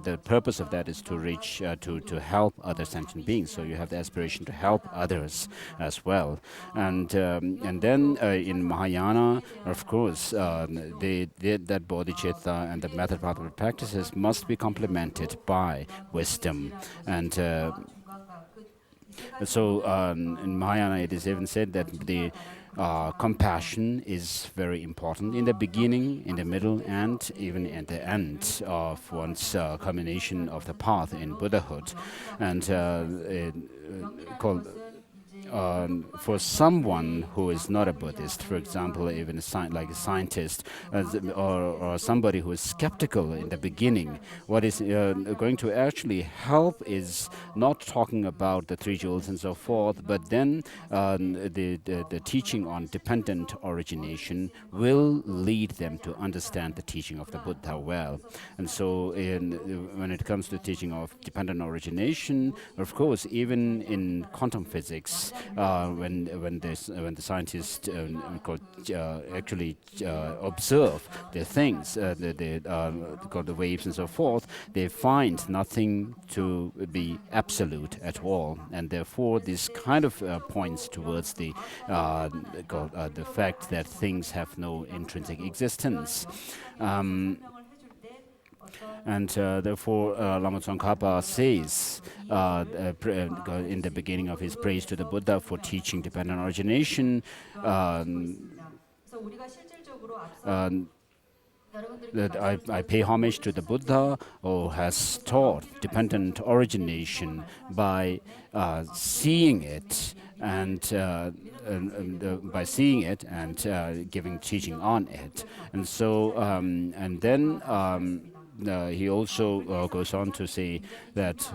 S2: the purpose of that is to reach to help other sentient beings. So you have the aspiration to help others as well. And then in Mahayana, of course, that bodhicitta and the method part of the practices must be complemented by wisdom. And so in Mahayana, it is even said that the compassion is very important in the beginning, in the middle, and even at the end of one's culmination of the path in Buddhahood. And for someone who is not a Buddhist, for example, even like a scientist or somebody who is skeptical in the beginning, what is going to actually help is not talking about the three jewels and so forth, but then the teaching on dependent origination will lead them to understand the teaching of the Buddha well. And so when it comes to teaching of dependent origination, of course, even in quantum physics, when the scientists actually observe the things, the waves and so forth, they find nothing to be absolute at all, and therefore this kind of points towards the fact that things have no intrinsic existence. And therefore, Lama Tsongkhapa says in the beginning of his praise to the Buddha for teaching dependent origination, that I pay homage to the Buddha who has taught dependent origination by seeing it and by seeing it and giving teaching on it. And so, and then he also goes on to say that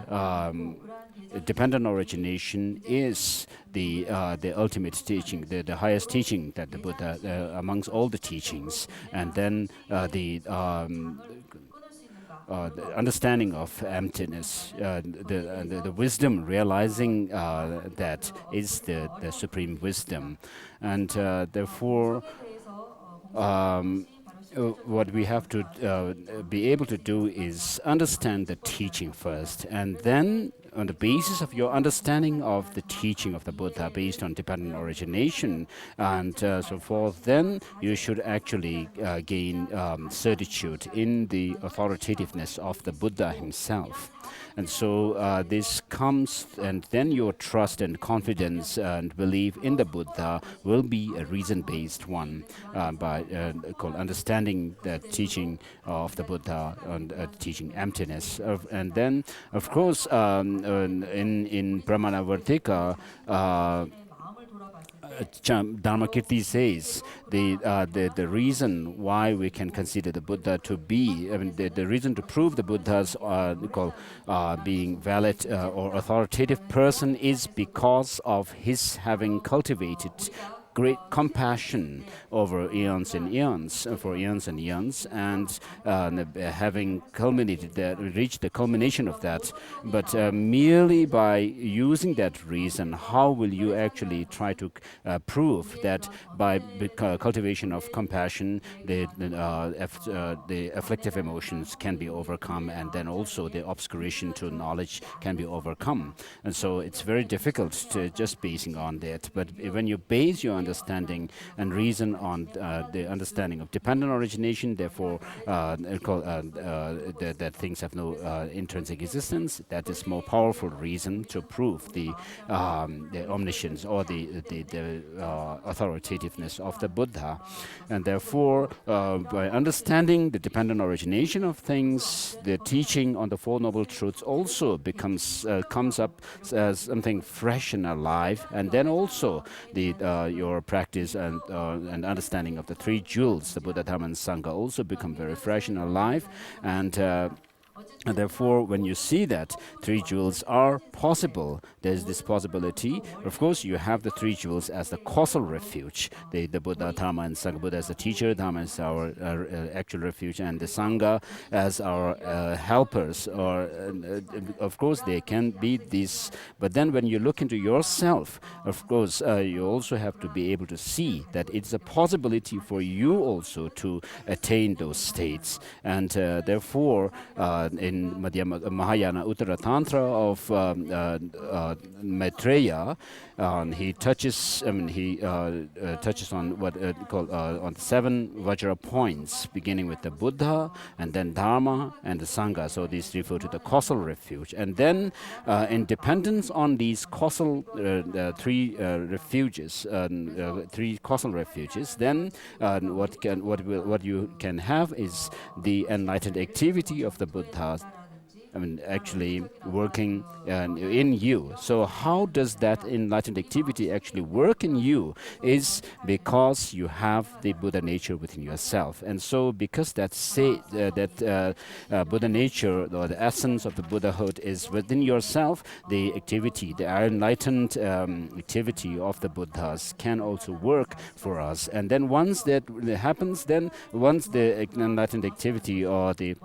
S2: dependent origination is the ultimate teaching, the highest teaching that the Buddha, amongst all the teachings. And then the understanding of emptiness, the wisdom, realizing that is the supreme wisdom. And therefore, what we have to be able to do is understand the teaching first, and then on the basis of your understanding of the teaching of the Buddha based on dependent origination and so forth, then you should actually gain certitude in the authoritativeness of the Buddha himself. And so this comes, and then your trust and confidence and belief in the Buddha will be a reason-based one by called understanding the teaching of the Buddha and teaching emptiness. And then, of course, in Brahmanavartika, Dharmakirti says the reason why we can consider the Buddha to be, I mean, the reason to prove the Buddha's being valid or authoritative person is because of his having cultivated great compassion over eons and eons, for eons and eons, and having culminated that, reached the culmination of that. But merely by using that reason, how will you actually try to prove that by cultivation of compassion, the afflictive emotions can be overcome, and then also the obscuration to knowledge can be overcome? And so it's very difficult to just basing on that. But when you base your understanding and reason on the understanding of dependent origination, therefore that things have no intrinsic existence. That is more powerful reason to prove the omniscience or the authoritativeness of the Buddha. And therefore, by understanding the dependent origination of things, the teaching on the Four Noble Truths also comes up as something fresh and alive. And then also your practice and understanding of the three jewels, the Buddha, Dhamma, and Sangha, also become very fresh and alive. And therefore, when you see that three jewels are possible, there's this possibility. Of course, you have the three jewels as the causal refuge. The Buddha, Dhamma, and Sangha. Buddha as the teacher, Dhamma is our actual refuge, and the Sangha as our helpers. Or, of course, they can be this. But then when you look into yourself, of course, you also have to be able to see that it's a possibility for you also to attain those states. And therefore, in Mahayana Uttara Tantra of Maitreya, he touches. Touches on what called on the 7 Vajra points, beginning with the Buddha, and then Dharma, and the Sangha. So these refer to the causal refuge, and then in dependence on these causal three refuges, three causal refuges, then what you can have is the enlightened activity of the Buddha. Actually working in you. So how does that enlightened activity actually work in you is because you have the Buddha nature within yourself. And so because that Buddha nature, or the essence of the Buddhahood, is within yourself, the activity, the enlightened activity of the Buddhas can also work for us. And then once that happens, then once the enlightened activity or the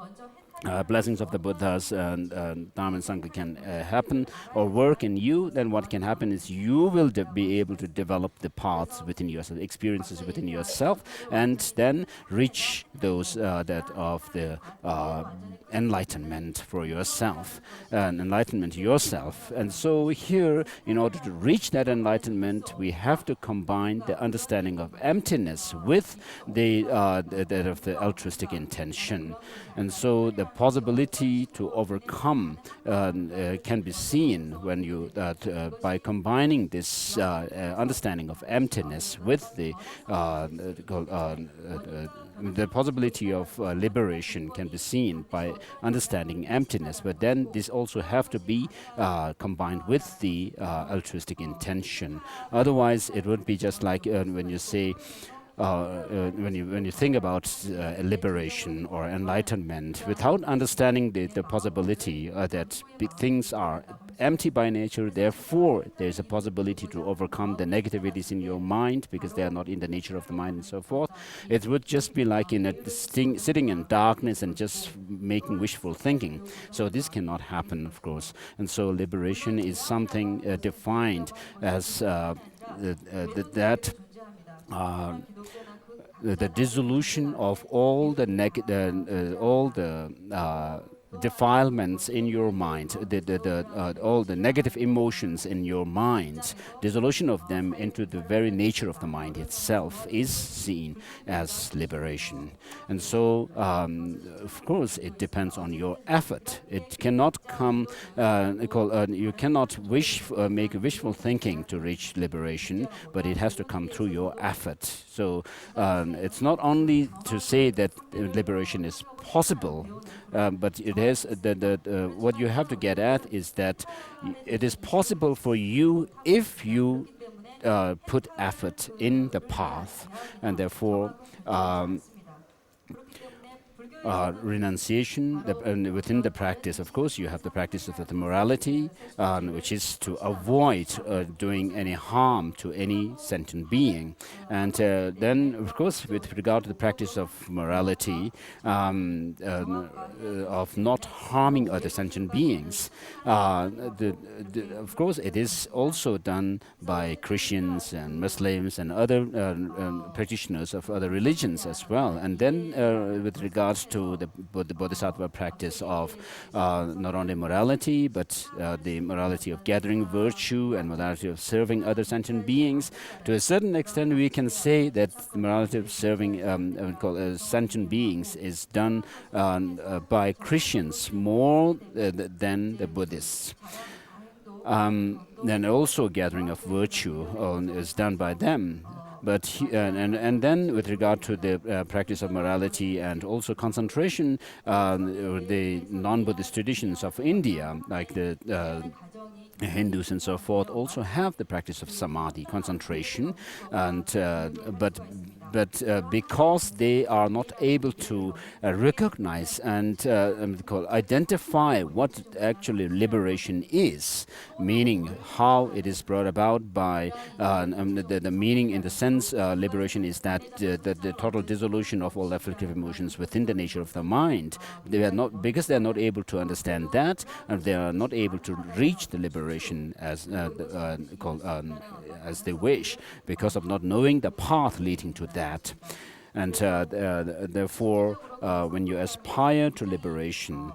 S2: blessings of the Buddhas and Dhamma and Sangha can happen or work in you, then what can happen is you will be able to develop the paths within yourself, experiences within yourself, and then reach those that of the enlightenment for yourself, enlightenment yourself. And so here, in order to reach that enlightenment, we have to combine the understanding of emptiness with that of the altruistic intention. And so the possibility to overcome can be seen when you by combining this understanding of emptiness with the possibility of liberation can be seen by understanding emptiness. But then this also have to be combined with the altruistic intention. Otherwise, it would be just like when you say. When you think about liberation or enlightenment, without understanding the possibility that things are empty by nature, therefore there is a possibility to overcome the negativities in your mind because they are not in the nature of the mind and so forth. It would just be like sitting in darkness and just making wishful thinking. So this cannot happen, of course. And so liberation is something defined as the dissolution of all the defilements in your mind, all the negative emotions in your mind, dissolution of them into the very nature of the mind itself is seen as liberation. And so, of course, it depends on your effort. It cannot come, you cannot make wishful thinking to reach liberation, but it has to come through your effort. So it's not only to say that liberation is possible, but it is what you have to get at is that it is possible for you if you put effort in the path, and therefore renunciation within the practice. Of course, you have the practice of the morality, which is to avoid doing any harm to any sentient being. And then, of course, with regard to the practice of morality, of not harming other sentient beings, of course, it is also done by Christians and Muslims and other practitioners of other religions as well. And then, with regards to the Bodhisattva practice of not only morality, but the morality of gathering virtue and morality of serving other sentient beings. To a certain extent, we can say that the morality of serving sentient beings is done by Christians more than the Buddhists. Then also gathering of virtue is done by them. But and then with regard to the practice of morality and also concentration, the non-Buddhist traditions of India, like the Hindus and so forth, also have the practice of samadhi, concentration, and but because they are not able to recognize and identify what actually liberation is, meaning how it is brought about by the meaning in the sense liberation is that the total dissolution of all afflictive emotions within the nature of the mind. They are not, because they are not able to understand that, and they are not able to reach the liberation as they wish, because of not knowing the path leading to that. And therefore, when you aspire to liberation,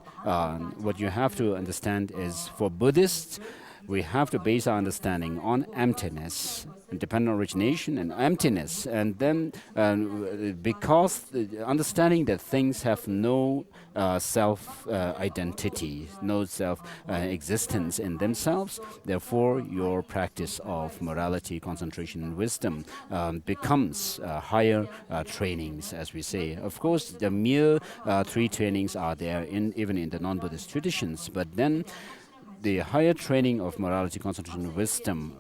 S2: what you have to understand is, for Buddhists, we have to base our understanding on emptiness, dependent origination and emptiness. And then because the understanding that things have no self-identity, no self-existence in themselves, therefore your practice of morality, concentration and wisdom becomes higher trainings, as we say. Of course, the mere 3 trainings are there even in the non-Buddhist traditions, but then the higher training of morality, concentration, and wisdom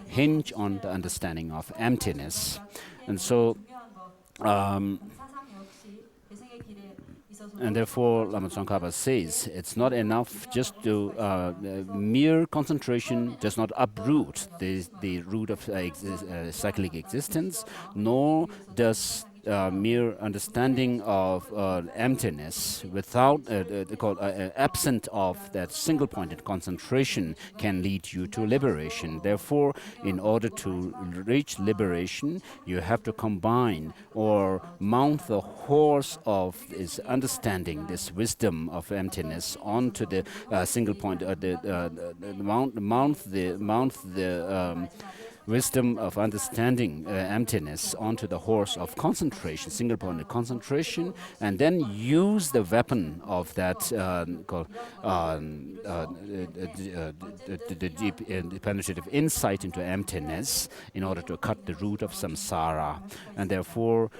S2: hinge on the understanding of emptiness. And so, and therefore, Lama Tsongkhapa says it's not enough just to mere concentration does not uproot the root of cyclic existence, nor does mere understanding of emptiness without absent of that single-pointed concentration can lead you to liberation. Therefore, in order to reach liberation, you have to combine or mount the horse of this understanding, this wisdom of emptiness, onto the single point, mount the wisdom of understanding emptiness onto the horse of concentration, single-pointed concentration, and then use the weapon of that the deep penetrative insight into emptiness in order to cut the root of samsara. And therefore,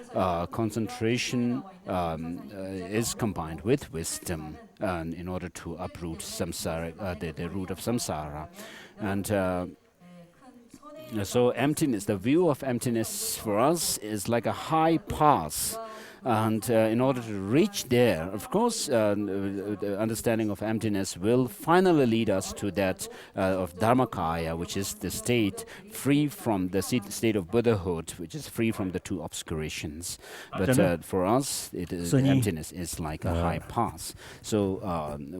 S2: concentration is combined with wisdom in order to uproot samsara, the root of samsara. And so emptiness, the view of emptiness for us is like a high pass. And in order to reach there, of course, the understanding of emptiness will finally lead us to that of Dharmakaya, which is the state free from the state of Buddhahood, which is free from the 2 obscurations. But for us, emptiness is like a high pass. So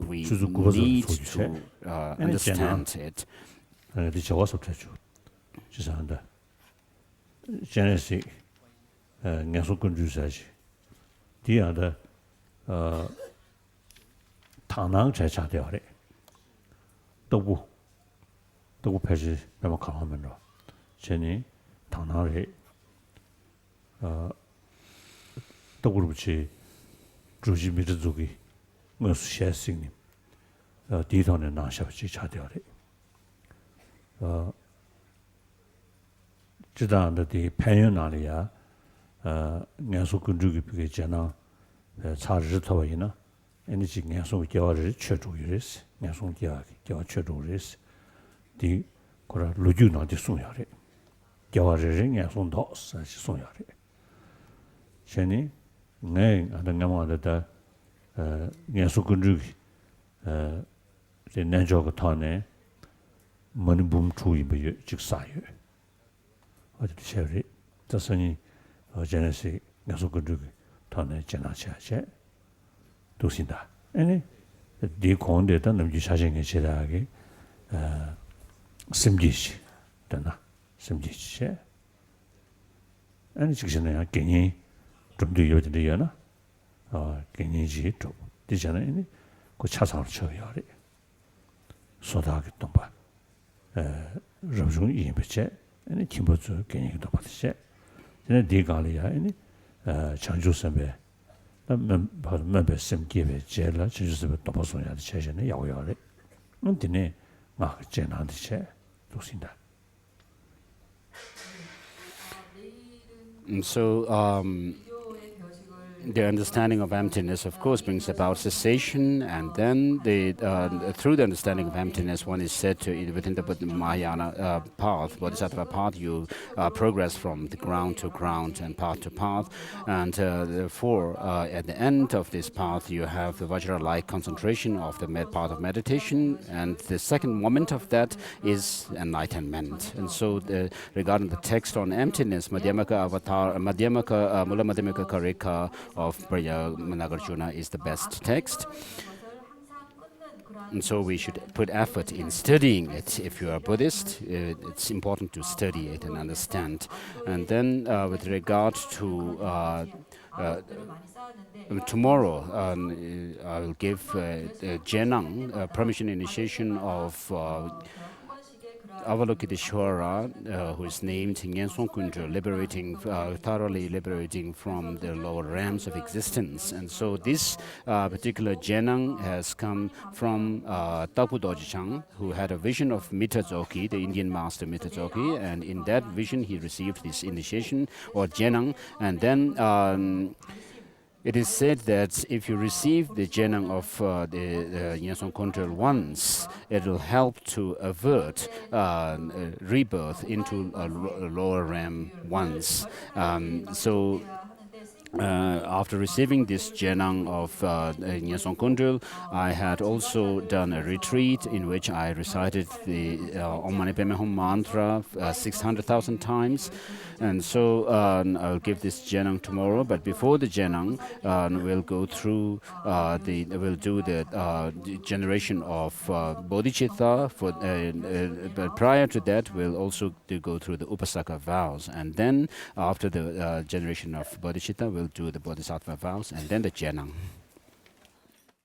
S2: we need to understand it.
S1: 지산다 제네시 녀석 건주사지 디아다 당랑 제차되어래 또부 패지 매번 강하면로 제니 당랑에 또부르치 주지미르족이 무수샤싱님 디선에 나샤지 차되어래 지단의 편연나리야 녀석 근주기 비게 잖아 차르토이나 에너지 녀석 겨를 최주의스 녀석 겨와 최주의스 디 고라 루주나디 송야래 겨와르 녀석 더 사시 송야래 챤니 네 아등가마다 녀석 근주기 제 내저가 타네 머니붐 주의비 직사요 어디 쉐리 저선이 제네시 야속근주기 더네 제나차체 도신다 아니 디 공대다 남지 사정에 제라게 심지시 되나 심지시 아니 지금은 괜히 좀더 요지되잖아 개념지 쪽 되잖아요. 그 차상을 쳐야 돼. 소다게 또 봐. rābzhūng yīmbachē, tīmbachū kēnyī kī tōpa tēne dī kāli yā, chāngchū sāmbē, mēmbē sēm kīwē jē lā, chāngchū sāmbē tōpa sōng yā tī chē shē nē yā wā yā rē. Tēne ngā kā jē nā tī chē, tō sīndā.
S2: So, the understanding of emptiness, of course, brings about cessation, and then through the understanding of emptiness, one is said to, within the Mahayana path, Bodhisattva path, you progress from the ground to ground and path to path, and therefore, at the end of this path, you have the Vajra-like concentration of the path of meditation, and the second moment of that is enlightenment. And so, regarding the text on emptiness, Mula Madhyamaka Karika of Praya Nagarjuna is the best text. And so we should put effort in studying it. If you are Buddhist, it's important to study it and understand. And then with regard to tomorrow, I will give Jenang permission initiation of Avalokiteshvara, who is named Nyensong Kunjo, thoroughly liberating from the lower realms of existence. And so this particular Jenang has come from Tapu Dorjichang, who had a vision of Mitazoki, the Indian master Mitazoki, and in that vision he received this initiation, or Jenang, and then it is said that if you receive the Jenang of the Nyensong Kunjo once, it will help to avert rebirth into a lower realm once. After receiving this Jenang of Nyensong Kunjo, I had also done a retreat in which I recited the Om Mani Padme Hum mantra 600,000 times. And so I'll give this Jenang tomorrow. But before the Jenang, we'll go through we'll do the generation of Bodhichitta. But prior to that, we'll also go through the Upasaka vows. And then after the generation of Bodhichitta, we'll do the Bodhisattva vows and then the Jenang.